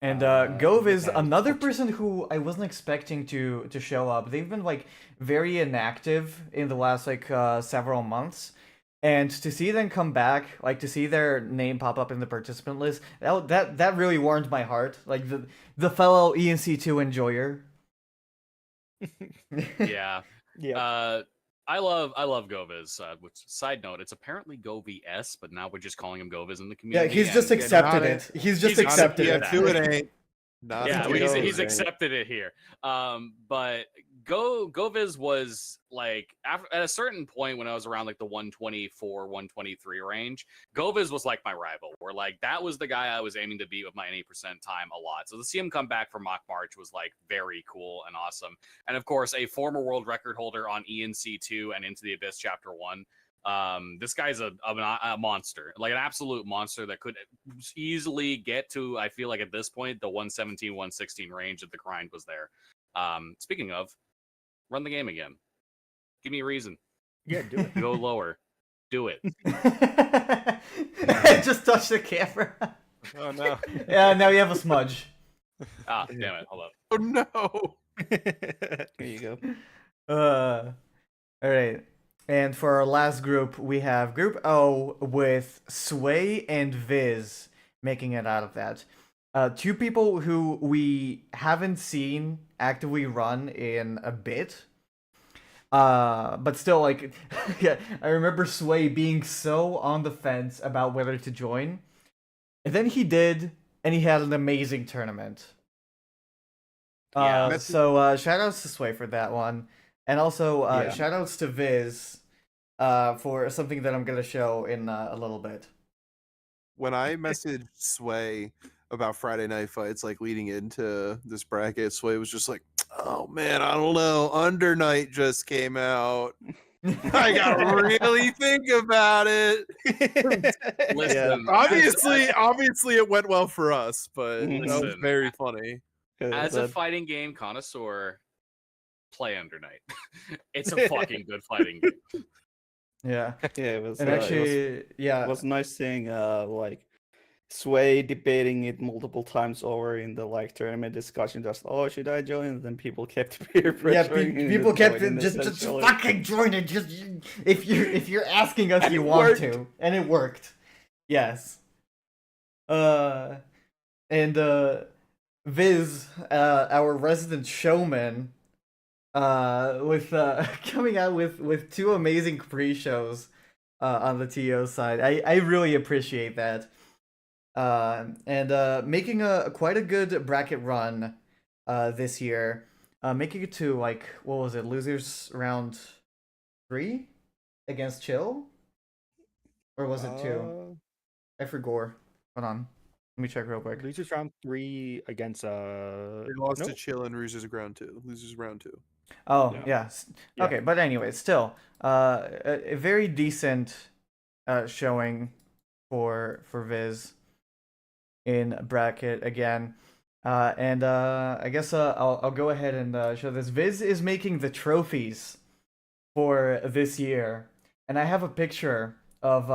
And Uh, Gove is yeah, another but- person who I wasn't expecting to show up. They've been like very inactive in the last like several months. And to see them come back, like to see their name pop up in the participant list, that really warmed my heart. Like the fellow ENC2 enjoyer. Yeah. Yeah. I love Goviz. Which side note, it's apparently Govi-S, but now we're just calling him Goviz in the Yeah, community. he's just and- accepted not it. He's just he's accepted Yeah, it. that. two it ain't. Not Yeah, two. he's Goviz, right? accepted it here. But Goviz was like at a certain point when I was around like the 124, 123 range, Goviz was like my rival. Where like that was the guy I was aiming to beat with my 80% time a lot. So to see him come back from Mach March was like very cool and awesome. And of course, a former world record holder on ENC2 and Into the Abyss Chapter 1 This guy's a monster, like an absolute monster that could easily get to, I feel like at this point, the 117, 116 range if the grind was there. Speaking of, run the game again. Give me a reason. Yeah, do it. Go lower. Do it. Just touch the camera. Oh no. Yeah, now you have a smudge. Ah, damn it. Hold up. Oh no. Here you go. All right. And for our last group, we have Group O with Sway and Viz making it out of that. Two people who we haven't seen actively run in a bit. But still, like, yeah, I remember Sway being so on the fence about whether to join. And then he did, and he had an amazing tournament. Yeah. So shoutouts to Sway for that one. And also Yeah. shoutouts to Viz for something that I'm gonna show in a little bit. When I messaged Sway about Friday night fights, like leading into this bracket, Sway was just like, "Oh man, I don't know. Under Night just came out. I gotta really think about it." Listen, Obviously, it went well for us, but that was Listen, very funny. as a fighting game connoisseur, play Under Night. It's a fucking good fighting game. Yeah. Yeah, it was. And actually, yeah. it was nice seeing like Sway debating it multiple times over in the like tournament discussion. Just should I join? And then people kept peer Yeah, pressuring him people to kept join, just essentially. fucking join it. Just if you're asking us, And you it want worked. to, and it worked. Yes. And Viz, our resident showman, with coming out with two amazing pre-shows on the TO side. I really appreciate that. And making a quite a good bracket run this year. Making it to, like, what was it, losers round 3 against Chill? Or was it 2? I forgot. Hold on. Let me check real quick. Losers round 3 against They lost to nope. Chill and Losers round 2. Losers round 2. Oh, Yeah. yeah. Yeah. Okay, but anyway, still, a very decent showing for Viz in bracket again. And I guess I'll go ahead and show this. Viz is making the trophies for this year, and I have a picture of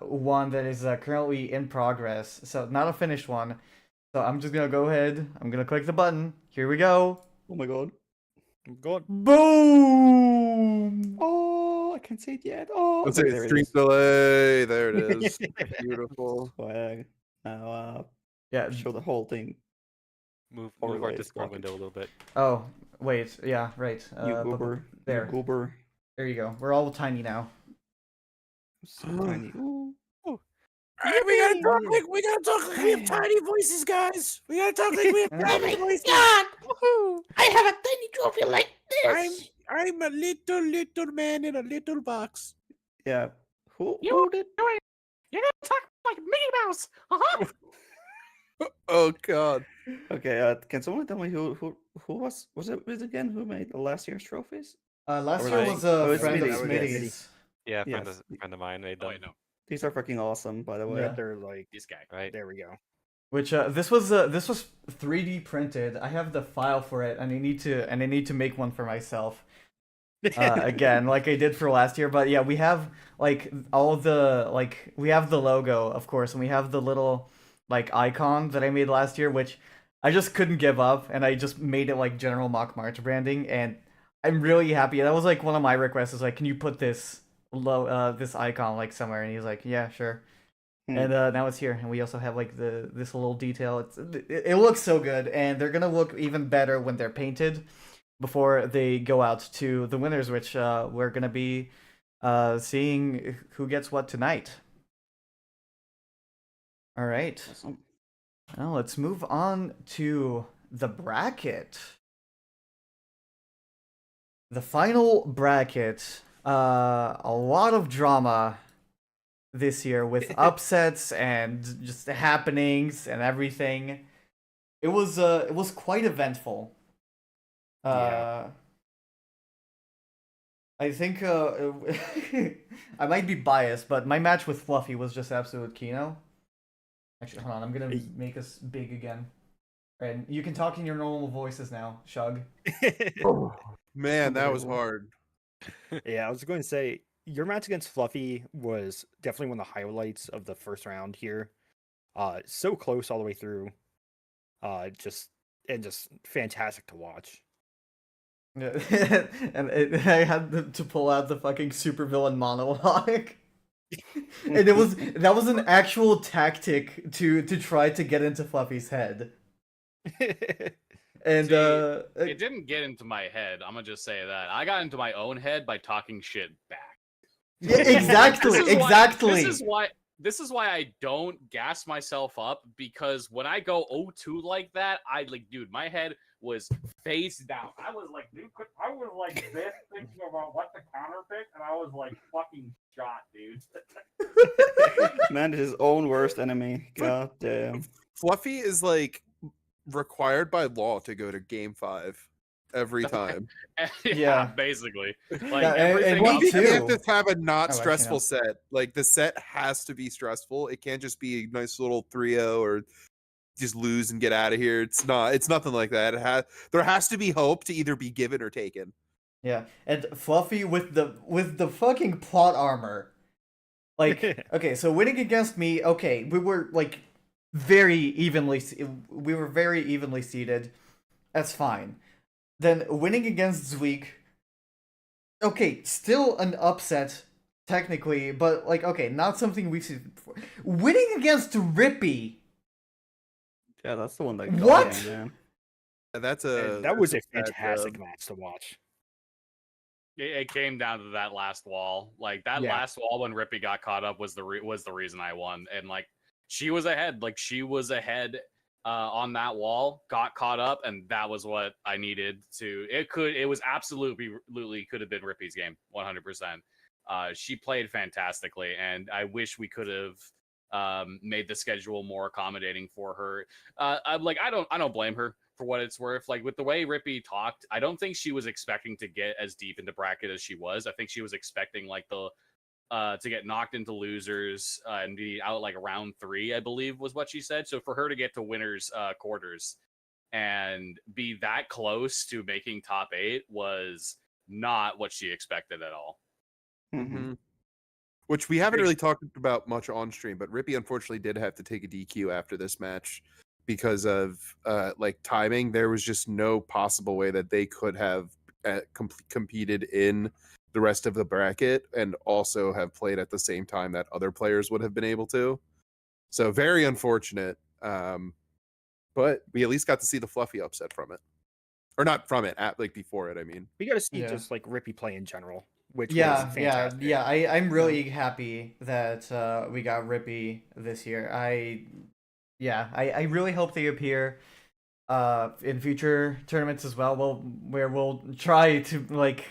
one that is currently in progress. So not a finished one. So I'm just gonna go ahead. I'm gonna click the button. Here we go. Oh my god. God. Boom! Oh, I can't see it yet. Oh, Let's okay, say there it stream is. delay. There it is. Beautiful. Swag. Now Yeah. show the whole thing. Move Or our like Discord rocket. window a little bit. Oh, wait. Yeah, right. You bu- bu- goober. there. You goober. There you go. We're all tiny now. So tiny. Ooh. Alright, we gotta talk like we have tiny voices, guys. We gotta talk like we have tiny voices. Woohoo! I have a tiny trophy like this. I'm a little man in a little box. Yeah. Who did? You're gonna talk like Mickey Mouse. Oh god. Okay, can someone tell me who was it again? Who made the last year's trophies? Last Or year like- was a it's friend of Smitty. Smitty's. Yeah, Yes. friend of mine made Oh, them. wait, no. These are fucking awesome, by the way. Yeah. They're like, This guy. Right. there we go. Which this was 3D printed. I have the file for it, and I need to make one for myself. Again, like I did for last year. But yeah, we have like all the we have the logo, of course, and we have the little like icon that I made last year, which I just couldn't give up, and I just made it like general Mach March branding, and I'm really happy. That was like one of my requests. Is like, can you put this this icon like somewhere? And he's like, yeah, sure. And now it's here, and we also have like this little detail. It looks so good, and they're gonna look even better when they're painted before they go out to the winners, which we're gonna be seeing who gets what tonight. All right, Awesome. now let's move on to the bracket. The final bracket. A lot of drama this year with upsets and just happenings and everything. It was quite eventful. Yeah. I think I might be biased, but my match with Fluffy was just absolute Kino. Actually, hold on, I'm gonna make us big again. And you can talk in your normal voices now, Shug. Man, that was Unbelievable. hard. Yeah, I was going to say your match against Fluffy was definitely one of the highlights of the first round here. So close all the way through. Just fantastic to watch. Yeah. And I had to pull out the fucking supervillain monologue. And that was an actual tactic to try to get into Fluffy's head. And See, it didn't get into my head. I'm gonna just say that I got into my own head by talking shit back. yeah, exactly, exactly. This is why I don't gas myself up, because when I go 0-2 like that, dude, my head was face down. I was like, dude, I was like this thinking about what the counter pick, and I was like fucking shot, dude. Man is his own worst enemy. God damn. Fluffy is like required by law to go to game 5 every time. Yeah. Basically. Like Yeah, and everything me up You too. there- can't just have a not Oh, actually, stressful no. set. Like the set has to be stressful. It can't just be a nice little 3-0 or just lose and get out of here. It's not. It's nothing like that. There has to be hope to either be given or taken. Yeah, and Fluffy with the fucking plot armor. Like, okay, so winning against me, okay, we were like very evenly seated. That's fine. Then winning against Zweek, okay, still an upset technically, but like, okay, not something we've seen before. Winning against Rippy. Yeah, that's the one that got What? me, man. That's That was a sad fantastic job. match to watch. It came down to that last wall. Like that Yeah. last wall when Rippy got caught up was the reason I won. And like she was ahead. Like she was ahead on that wall, got caught up, and that was what I needed to. It was absolutely could have been Rippy's game, 100%. She played fantastically, and I wish we could have made the schedule more accommodating for her. I'm like, I don't blame her for what it's worth. Like with the way Rippy talked, I don't think she was expecting to get as deep into bracket as she was. I think she was expecting like the to get knocked into losers and be out like round 3, I believe was what she said. So for her to get to winners quarters and be that close to making top 8 was not what she expected at all. Mm-hmm. Which we haven't really talked about much on stream, but Rippy unfortunately did have to take a DQ after this match because of like timing. There was just no possible way that they could have competed in the rest of the bracket and also have played at the same time that other players would have been able to. So very unfortunate. But we at least got to see the Fluffy upset from it, or not from it, like before it. I mean, We got to see Yeah. just like Rippy play in general, which was Yeah, fantastic. I'm really happy that we got Rippy this year. I really hope they appear in future tournaments as well. Where we'll try to like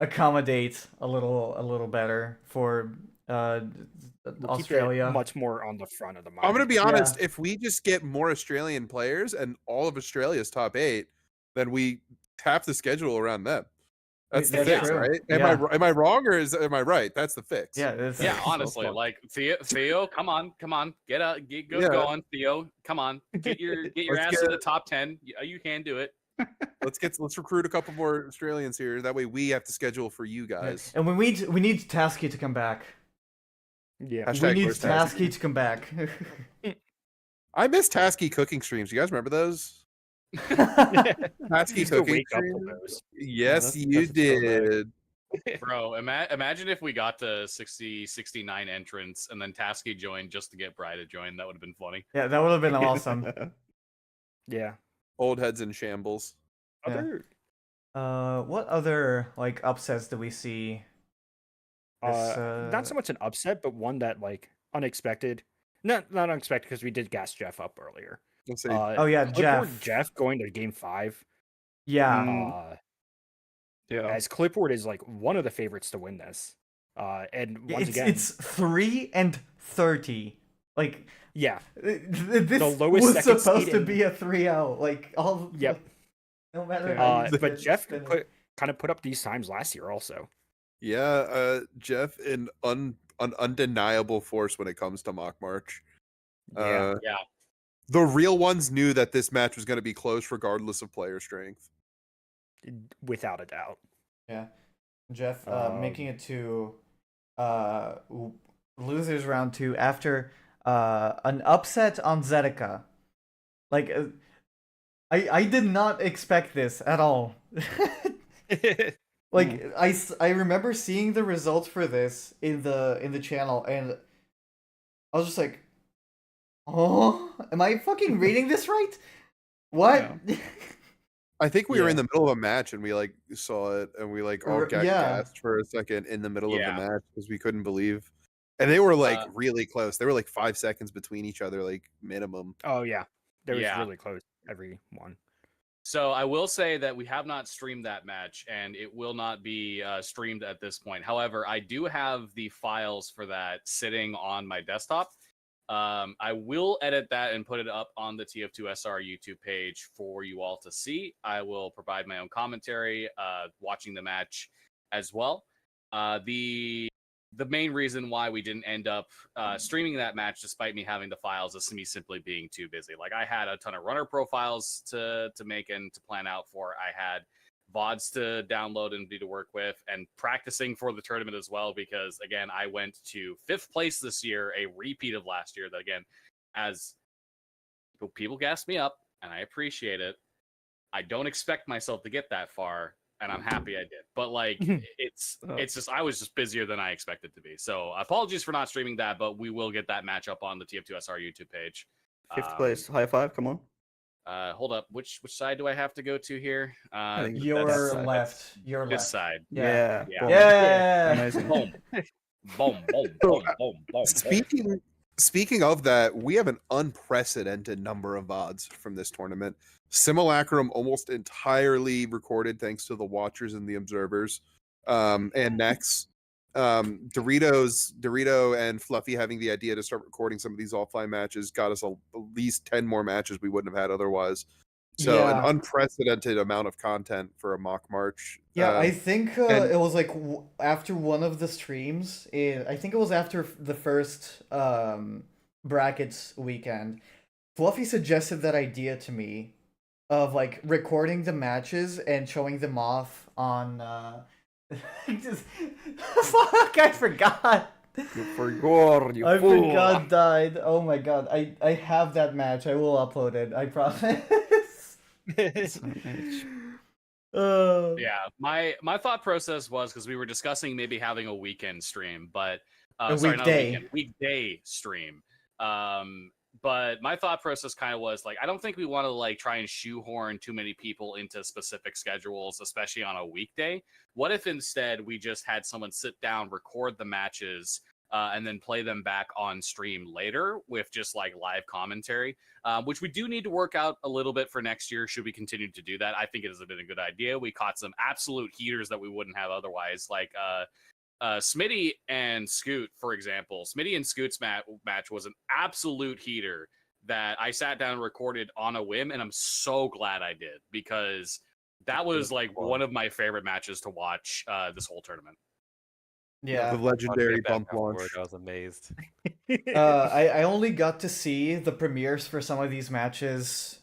accommodate a little better for We'll keep it Australia. much more on the front of the mind. I'm gonna be Yeah. honest. If we just get more Australian players and all of Australia's top 8, then we tap the schedule around them. That's the That's fix, true. right? Yeah. Am I wrong or am I right? That's the fix. Yeah, it's, Yeah, so honestly, fucked. like Theo, come on, get out, get Yeah. going, Theo, come on, get your Let's ass in get- the top 10. You can do it. Let's recruit a couple more Australians here. That way we have to schedule for you Yeah. guys. And we need Tasky to come back. Yeah. Hashtag we need where's Tasky? Tasky to come back. I miss Tasky cooking streams. You guys remember those? Tasky Used to cooking wake up streams? to those. Yes, that's- you that's a throwback. did. Bro, imagine if we got to 60, 69 entrants and then Tasky joined just to get Bri to join. That would have been funny. Yeah, that would have been awesome. Yeah. Old heads in shambles. Yeah. Other What other like upsets do we see? This, not so much an upset, but one that like unexpected. Not unexpected because we did gas Jeff up earlier. Let's see. Oh yeah, Clipboard Jeff. going to game 5. Yeah, Yeah. As Clipboard is like one of the favorites to win this. And once again, it's 3-30. Like yeah, this lowest was second supposed seed to in- be a 3-0. Like all. Yep. Like, no matter. how you but spin Jeff it. kind of put up these times last year also. Yeah, Jeff, an undeniable force when it comes to Mock March. Yeah. Yeah. The real ones knew that this match was going to be close regardless of player strength. Without a doubt. Yeah, Jeff, making Um, it to losers round 2 after an upset on Zedeka. Like, I did not expect this at all. Like, I remember seeing the results for this in the channel, and I was just like, oh, am I fucking reading this right? What? I think we were in Yeah. the middle of a match and we like saw it and we like all got Yeah. gassed for a second in the middle of the Yeah. match because we couldn't believe. And they were like Uh, really close. They were like 5 seconds between each other, like minimum. oh yeah, there was Yeah. really close every one. So I will say that we have not streamed that match, and it will not be streamed at this point. However, I do have the files for that sitting on my desktop. I will edit that and put it up on the TF2SR YouTube page for you all to see. I will provide my own commentary, watching the match as well. The main reason why we didn't end up streaming that match, despite me having the files, is me simply being too busy. Like I had a ton of runner profiles to make and to plan out for. I had VODs to download and do to work with, and practicing for the tournament as well. Because again, I went to 5th place this year, a repeat of last year. That again, as people gassed me up, and I appreciate it. I don't expect myself to get that far, and I'm happy I did. But like, it's just I was just busier than I expected to be. So apologies for not streaming that, but we will get that match up on the TF2SR YouTube page. 5th place, high five, come on. Hold up, which side do I have to go to here? think that Your side. left. Your This left. side. Yeah. Yeah. boom. Yeah. Amazing. Boom. Boom, boom, boom, boom, boom. Speaking of that, we have an unprecedented number of VODs from this tournament. Simulacrum almost entirely recorded thanks to the watchers and the observers. And next, Dorito and Fluffy having the idea to start recording some of these offline matches got us at least 10 more matches we wouldn't have had otherwise. So an Yeah. unprecedented amount of content for a mock march. Yeah, I think and- it was like after one of the streams. I think it was after the first brackets weekend. Fluffy suggested that idea to me of like recording the matches and showing them off on. Just fuck! I forgot. You forgot, you I fool. forgot. Died. Oh my god! I have that match. I will upload it. I promise. Yeah, my thought process was, because we were discussing maybe having a weekend stream, but A sorry, not a weekday. weekend, weekday stream. But my thought process kind of was like, I don't think we want to like try and shoehorn too many people into specific schedules, especially on a weekday. What if instead we just had someone sit down, record the matches, and then play them back on stream later with just like live commentary, which we do need to work out a little bit for next year. Should we continue to do that? I think it has been a good idea. We caught some absolute heaters that we wouldn't have otherwise, like Smitty and Scoot, for example. Smitty and Scoot's match was an absolute heater that I sat down and recorded on a whim, and I'm so glad I did, because that was like one of my favorite matches to watch this whole tournament. Yeah. the legendary Back bump launch. afterward, I was amazed. I only got to see the premieres for some of these matches.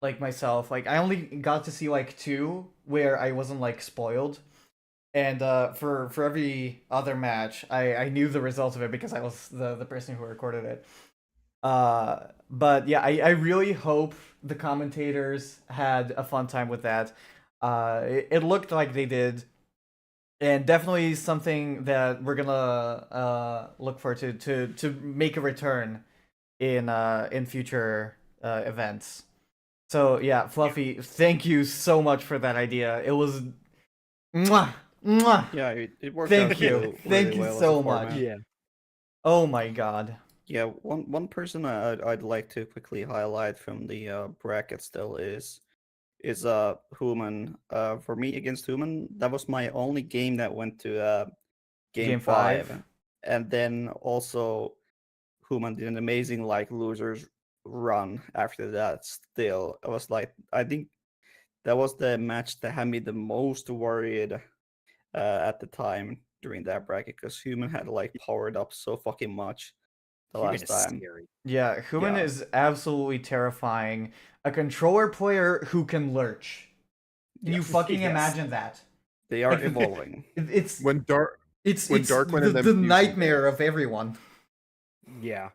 Like myself, like I only got to see like 2 where I wasn't like spoiled, and for every other match, I knew the results of it because I was the person who recorded it. But yeah, I really hope the commentators had a fun time with that. It looked like they did. And definitely something that we're gonna look forward to make a return in future events. So yeah, Fluffy, thank you so much for that idea. It was, mwah, mwah. Yeah, it worked Thank out you. really Thank you well as a so much. format. Yeah. Oh my god. Yeah, one person I'd like to quickly highlight from the bracket still is Human. For me against Human, that was my only game that went to game 5. And then also Human did an amazing like losers run after that. Still, I was like, I think that was the match that had me the most worried at the time during that bracket because Human had like powered up so fucking much the Human last is time. scary. Yeah, Human Yeah. is absolutely terrifying. A controller player who can lurch. Can you Yes. fucking Yes. imagine that? They are Like, evolving. It's When Dark it's when it's Darkwing and them the fusion nightmare dance. of everyone. Yeah.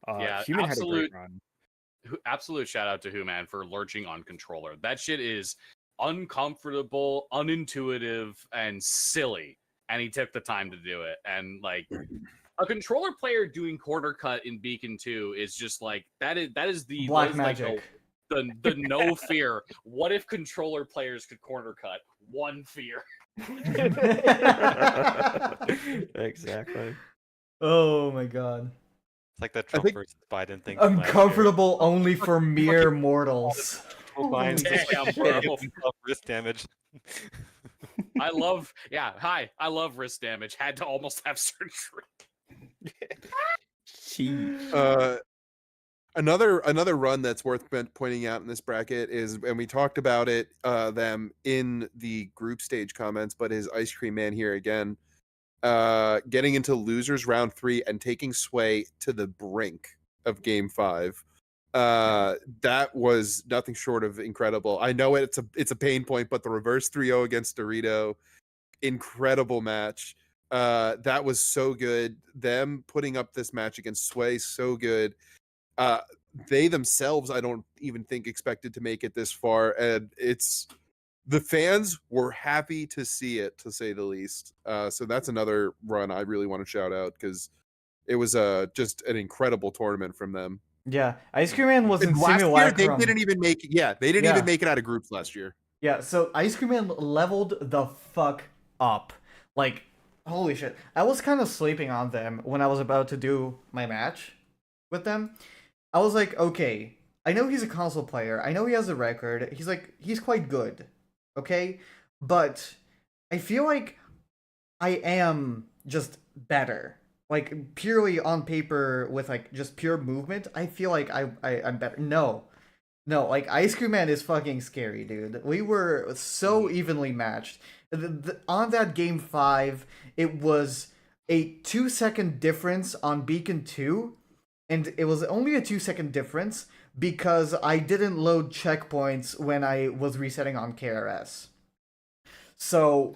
Yeah, Human had a great run. absolute shout out to Human for lurching on controller. That shit is uncomfortable, unintuitive, and silly. And he took the time to do it. And like a controller player doing corner cut in Beacon 2 is just like that is the Black that is like magic. the no fear. What if controller players could corner cut? One fear. Exactly. Oh my god. It's like the I Trump think versus Biden thing from last year. Uncomfortable only for mere mortals. People buying Damn, can't bro. give themselves wrist damage. I love I love wrist damage. Had to almost have surgery. Sheesh. Another run that's worth pointing out in this bracket is, and we talked about it them in the group stage comments, but his Ice Cream Man here again, getting into losers round 3 and taking Sway to the brink of game 5. That was nothing short of incredible. I know it's a pain point, but the reverse 3-0 against Dorito, incredible match. That was so good. Them putting up this match against Sway, so good. They themselves, I don't even think expected to make it this far, and the fans were happy to see it, to say the least. So that's another run I really want to shout out because it was just an incredible tournament from them. Yeah, Ice Cream Man was in And last year they Simulacrum. didn't even make it. Yeah, they didn't Yeah. even make it out of groups last year. Yeah, so Ice Cream Man leveled the fuck up. Like, holy shit. I was kind of sleeping on them when I was about to do my match with them. I was like, okay, I know he's a console player. I know he has a record. He's quite good. Okay? But I feel like I am just better. Like, purely on paper with, like, just pure movement, I feel like I'm better. No. No, like Ice Cream Man is fucking scary, dude. We were so evenly matched. On that game 5, it was a 2-second difference on Beacon 2, and it was only a 2-second difference because I didn't load checkpoints when I was resetting on KRS. So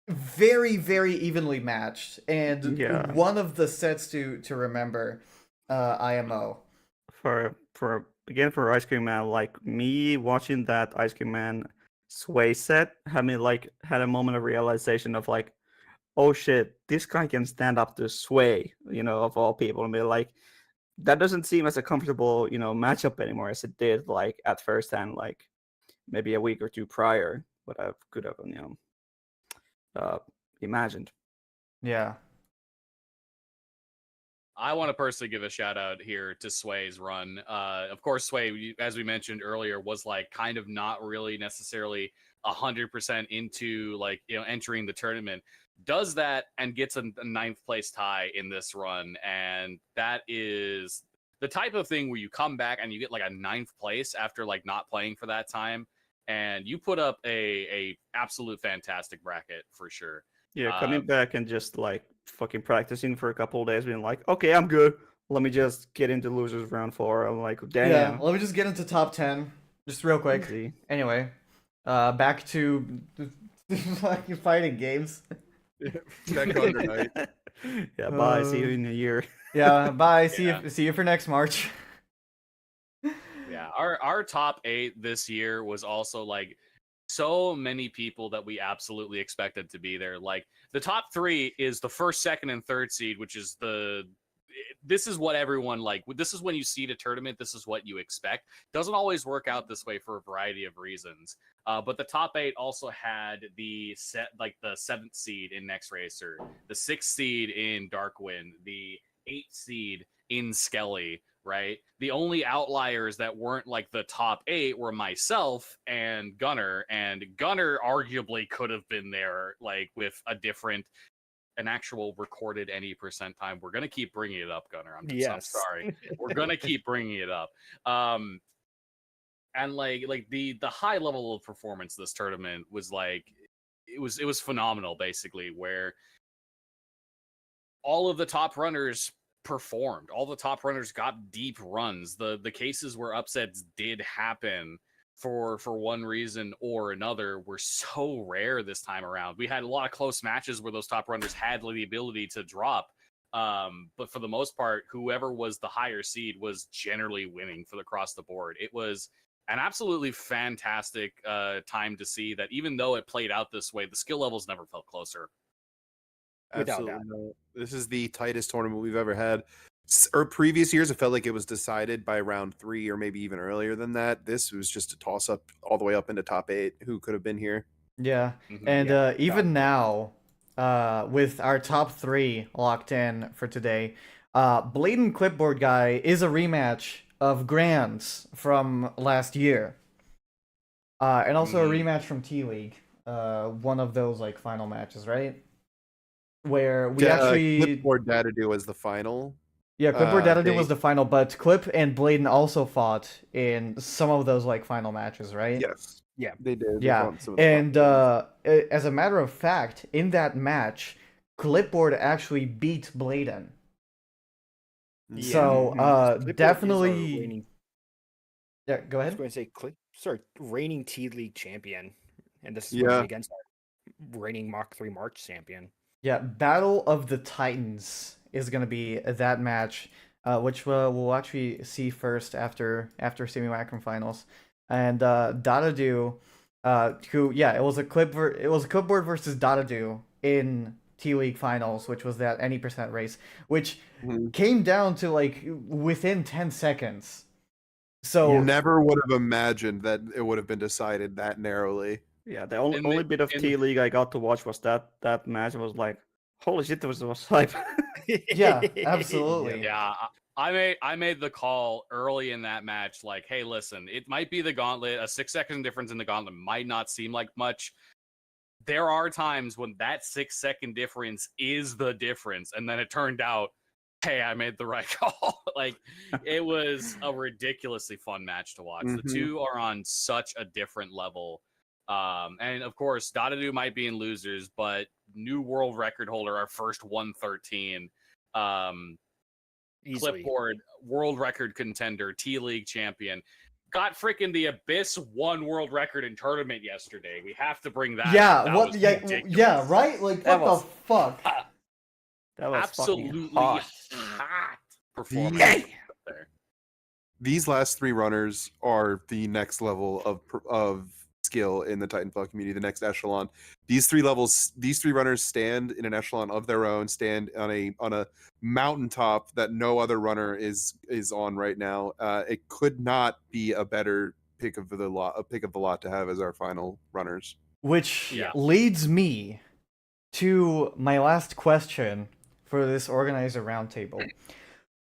very, very evenly matched, and Yeah. one of the sets to remember, IMO. For Ice Cream Man, like me watching that Ice Cream Man Sway set had a moment of realization of like, oh shit, this guy can stand up to Sway, of all people, and be like, that doesn't seem as a comfortable, matchup anymore as it did like at first and like maybe a week or two prior, what I could have, imagined. Yeah. I want to personally give a shout out here to Sway's run. Of course, Sway, as we mentioned earlier, was like kind of not really necessarily 100% into like entering the tournament. Does that and gets a 9th place tie in this run, and that is the type of thing where you come back and you get like a 9th place after like not playing for that time, and you put up a absolute fantastic bracket for sure. Yeah, coming back and just like fucking practicing for a couple of days, being like, okay, I'm good. Let me just get into losers round 4. I'm like, damn. Yeah, let me just get into top 10, just real quick. Easy. Anyway, back to fucking fighting games. That Thunder night. Yeah, bye. See you in a year. Yeah, bye. Yeah. See you for next March. Yeah, our top 8 this year was also like so many people that we absolutely expected to be there. Like the top 3 is the 1st, 2nd, and 3rd seed, which is this is what everyone like. This is when you seed a tournament. This is what you expect. Doesn't always work out this way for a variety of reasons. But the top 8 also had the 7th seed in Next Racer, the 6th seed in Darkwind, the 8th seed in Skelly. Right. The only outliers that weren't like the top 8 were myself and Gunner arguably could have been there, like with an actual recorded any percent time. We're going to keep bringing it up, Gunner. I'm sorry. We're going to keep bringing it up. And like the high level of performance this tournament was like, it was phenomenal, basically, where all of the top runners performed. All the top runners got deep runs. The cases where upsets did happen for one reason or another were so rare this time around. We had a lot of close matches where those top runners had the ability to drop. But for the most part, whoever was the higher seed was generally winning for across the board. It was an absolutely fantastic time to see that even though it played out this way, the skill levels never felt closer. Without Absolutely doubt. not. This is the tightest tournament we've ever had. Or previous years, it felt like it was decided by round 3 or maybe even earlier than that. This was just a toss up all the way up into top 8. Who could have been here? Yeah, Mhm. and Yeah, even now, with our top 3 locked in for today, Bladen Clipboard Guy is a rematch of Grands from last year, and also a Mhm. rematch from T League, one of those like final matches, right? Where we actually, Clipboard Data Do was the final. yeah, Clipboard Data They was the final, but Clip and Bladen also fought in some of those like final matches, right? yes, Yeah. they did. They Yeah, fought in some of the and finals. as a matter of fact, in that match, Clipboard actually beat Bladen. Mhm. So, Clipboard is our definitely, reigning. yeah. Go I was ahead. going to say, reigning T League champion, and this is going to Yeah. be against our reigning Mach 3 March champion. Yeah, Battle of the Titans is gonna be that match, which we'll actually see first after semi-macron finals, and Dadadu, who it was a clipboard versus Dadadu in T League finals, which was that any percent race, which Mhm. came down to like within 10 seconds. So Never would have imagined that it would have been decided that narrowly. Yeah, the only, In only the- bit of in- T League I got to watch was that match. I was like, holy shit, was hype. yeah, absolutely. Yeah, I made the call early in that match. Like, hey, listen, it might be the gauntlet. A 6-second difference in the gauntlet might not seem like much. There are times when that 6-second difference is the difference, and then it turned out, hey, I made the right call. Like, it was a ridiculously fun match to watch. The Mhm. two are on such a different level. And of course, Dadadu might be in losers, but new world record holder, our first 113. Easily. Clipboard world record contender, T League champion. Got freaking the Abyss one world record in tournament yesterday. We have to bring that Yeah, up. That what? was Yeah, ridiculous. yeah, right. Like, That what was- the fuck? That was fucking Absolutely hot. hot performance These- there. These last 3 runners are the next level of skill in the Titanfall community, the next echelon. These 3 runners stand in an echelon of their own, stand on a mountaintop that no other runner is on right now. It could not be a better pick of the lot to have as our final runners. Which Yeah. leads me to my last question for this organizer roundtable.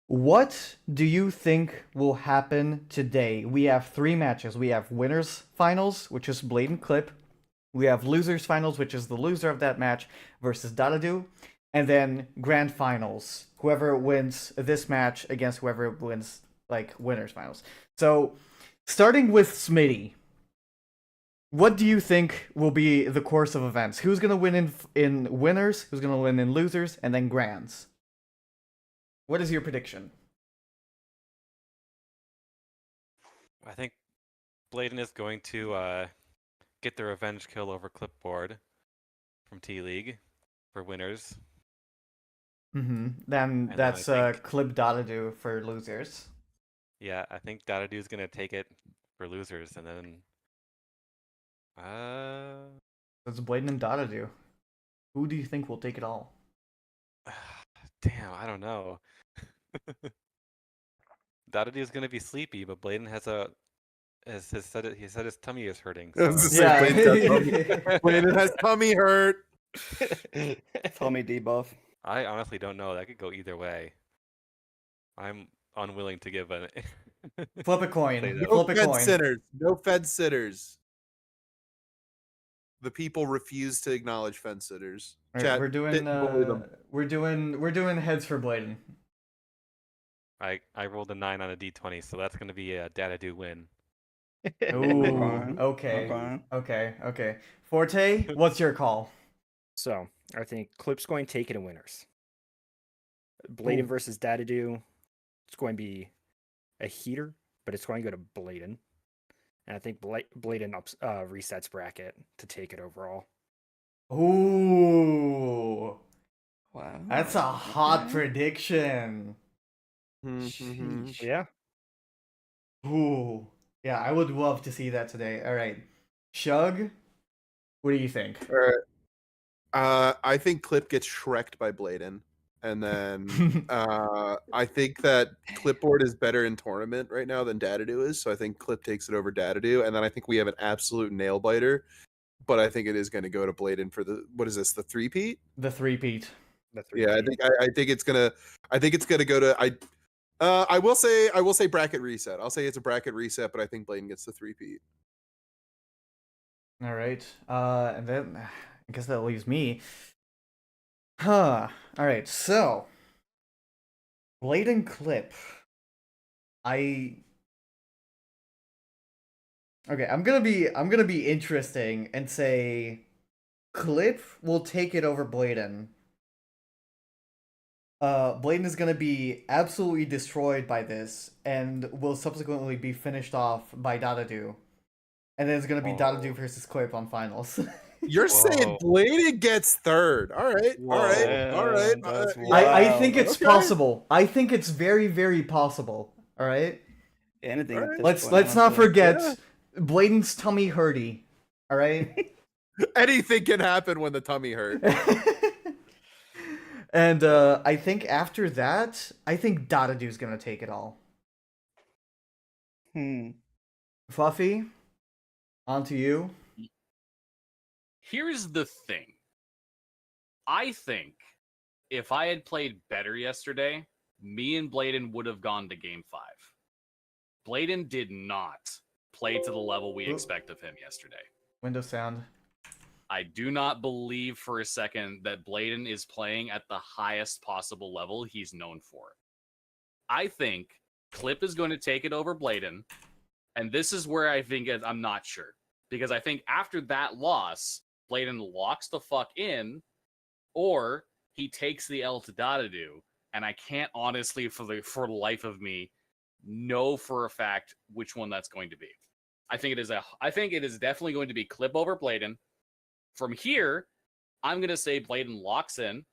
What do you think will happen today? We have 3 matches. We have winners finals, which is Blade and Clip. We have losers finals, which is the loser of that match versus Dadadu. And then grand finals. Whoever wins this match against whoever wins like winners finals. So starting with Smitty, what do you think will be the course of events? Who's gonna win in winners? Who's gonna win in losers? And then grands. What is your prediction? I think Bladen is going to get the revenge kill over Clipboard from T League for winners. Then then that's I think- Clip Dadadu for losers. Yeah, I think Dadadu is going to take it for losers, and then It's Bladen and Dadadu. Who do you think will take it all? damn, I don't know. Dadadu is going to be sleepy, but Bladen has said it. He said his tummy is hurting. I was gonna So. say, Yeah. Bladen has tummy hurt. Tommy debuff. I honestly don't know. That could go either way. I'm unwilling to give a. Flip a coin. Say that. No Flip a Fed coin. sitters. No Fed sitters. The people refuse to acknowledge fence sitters. All right, Chat, we're doing sit and bully them. we're doing heads for Bladen. I rolled a 9 on a d20, so that's going to be a Dadadu win. Ooh, fine. okay. fine. Okay. Forte, what's your call? So I think Clip's going to take it in winners. Bladen Ooh. versus Dadadoo. It's going to be a heater, but it's going to go to Bladen. And I think Bladen resets bracket to take it overall. Ooh, Wow. that's a hot okay. prediction. Mhm. Sheesh. Yeah. Ooh, yeah, I would love to see that today. All right, Shug, what do you think? All right. I think Clip gets Shrek'd by Bladen, and then I think that Clipboard is better in tournament right now than Dadadoo is, so I think Clip takes it over Dadadoo, and then I think we have an absolute nail biter, but I think it is going to go to Bladen for the what is this, the three-peat? The three-peat. The Yeah, I 3P. think it's gonna go to I will say bracket reset. I'll say it's a bracket reset, but I think Bladen gets the three-peat. All right, and then I guess that leaves me. Huh. All right, so Bladen Clip. I Okay, I'm gonna be interesting and say Clip will take it over Bladen. Bladen is gonna be absolutely destroyed by this and will subsequently be finished off by Dadadoo. And then it's gonna be Dadadoo versus Clip on finals. You're saying Whoa. Bladen gets third. All right. Damn, that's I think wild. it's Okay. possible. I think it's very, very possible. All right. Anything at Alright. this Let's point, let's not honestly. forget Yeah. Bladen's tummy hurty. All right. Anything can happen when the tummy hurt. And I think after that, I think Dadadoo's gonna take it all. Fluffy, on to you. Here's the thing. I think if I had played better yesterday, me and Bladen would have gone to game 5. Bladen did not play to the level we expect of him yesterday. Window sound. I do not believe for a second that Bladen is playing at the highest possible level he's known for. I think Clip is going to take it over Bladen, and this is where I think I'm not sure. Because I think after that loss, Bladen locks the fuck in, or he takes the L to Dadadoo, and I can't honestly, for the life of me, know for a fact which one that's going to be. I think it is definitely going to be Clip over Bladen. From here, I'm going to say Bladen locks in,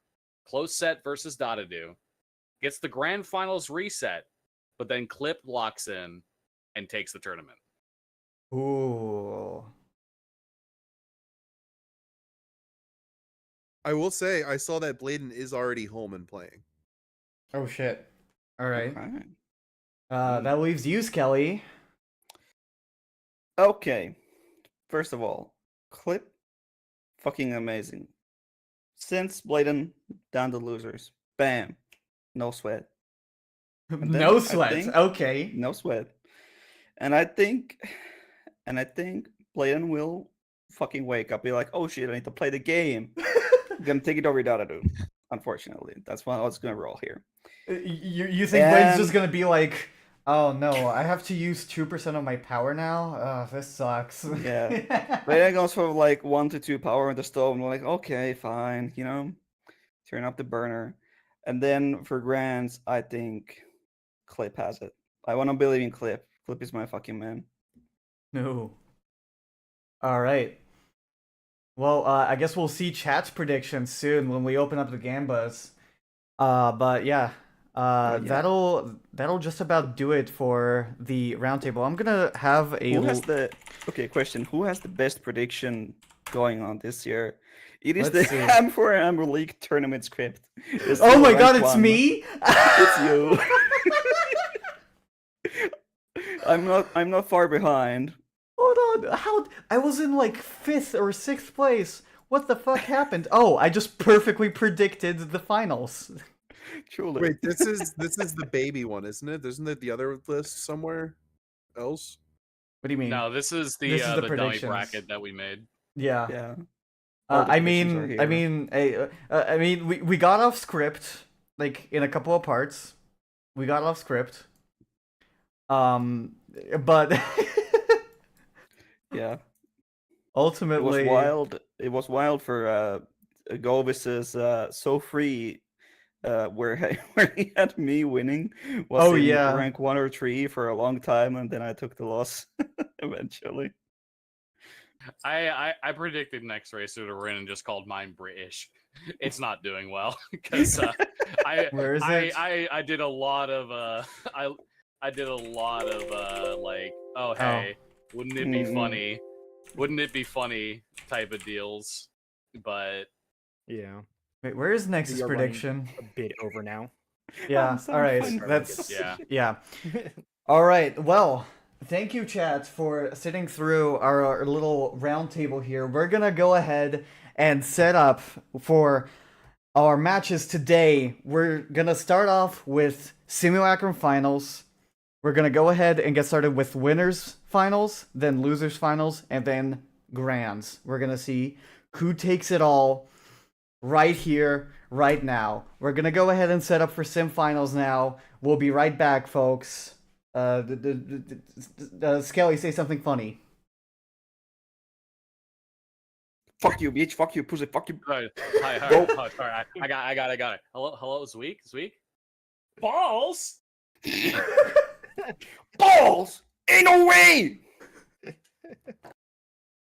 close set versus Dadadoo, gets the grand finals reset, but then Clip locks in and takes the tournament. Ooh. I will say I saw that Bladen is already home and playing. Oh shit. All right. Okay. That leaves you, Skelly. Okay. First of all, Clip, fucking amazing. Since Bladen down to losers, bam, no sweat. And then No I sweat. think- Okay. No sweat. And I think Bladen will fucking wake up, be like, oh shit, I need to play the game. I'm gonna take it over Dadadoo. Unfortunately, that's why I was gonna roll here. You think Blade's just And- gonna be like, oh no, I have to use 2% of my power now? This sucks. Yeah. Bladen goes for like 1 to 2 power in the stove, and we're like, okay, fine, turn up the burner. And then for Grands, I think Clip has it. I want to believe in Clip. Clip is my fucking man. No. All right. Well, I guess we'll see chat's predictions soon when we open up the Gambas. But yeah, Yeah. that'll just about do it for the roundtable. I'm gonna have a Who has the question? Who has the best prediction going on this year? It is Let's the see. Ham for Amber League tournament script. It's Oh still my ranked god, it's 1. me! It's you. I'm not far behind. Hold on, how I was in like 5th or 6th place. What the fuck happened? Oh, I just perfectly predicted the finals. Truly. Wait, this is the baby one, isn't it? Isn't it the other list somewhere else? What do you mean? No, this is the This is the dummy predictions. bracket that we made. Yeah. Yeah. All the I predictions are mean, here. we got off script like in a couple of parts. We got off script. But Yeah, it Ultimately, was wild. It was wild for Govis's So Free, where where he had me winning, was oh in yeah. rank 1 or 3 for a long time, and then I took the loss eventually. I predicted next race to win and just called mine British. It's not doing well because Where is it? I did a lot of I did a lot of like, oh hey, wouldn't it be Mm-mm. funny? Wouldn't it be funny type of deals? But Yeah. Wait, where is Nexus You're running prediction? a bit over now. Yeah. I'm so All right. fun. That's Yeah. yeah. All right. Well, thank you, chat, for sitting through our little round table here. We're gonna go ahead and set up for our matches today. We're gonna start off with Simulacrum Finals. We're gonna go ahead and get started with winners finals, then losers finals, and then grands. We're gonna see who takes it all right here, right now. We're gonna go ahead and set up for sim finals now. We'll be right back, folks. Skelly, say something funny. Fuck you, bitch. Fuck you, pussy. Fuck you. hi, Go. sorry, I got it. Hello, Zweek. Balls. Balls! Ain't no way!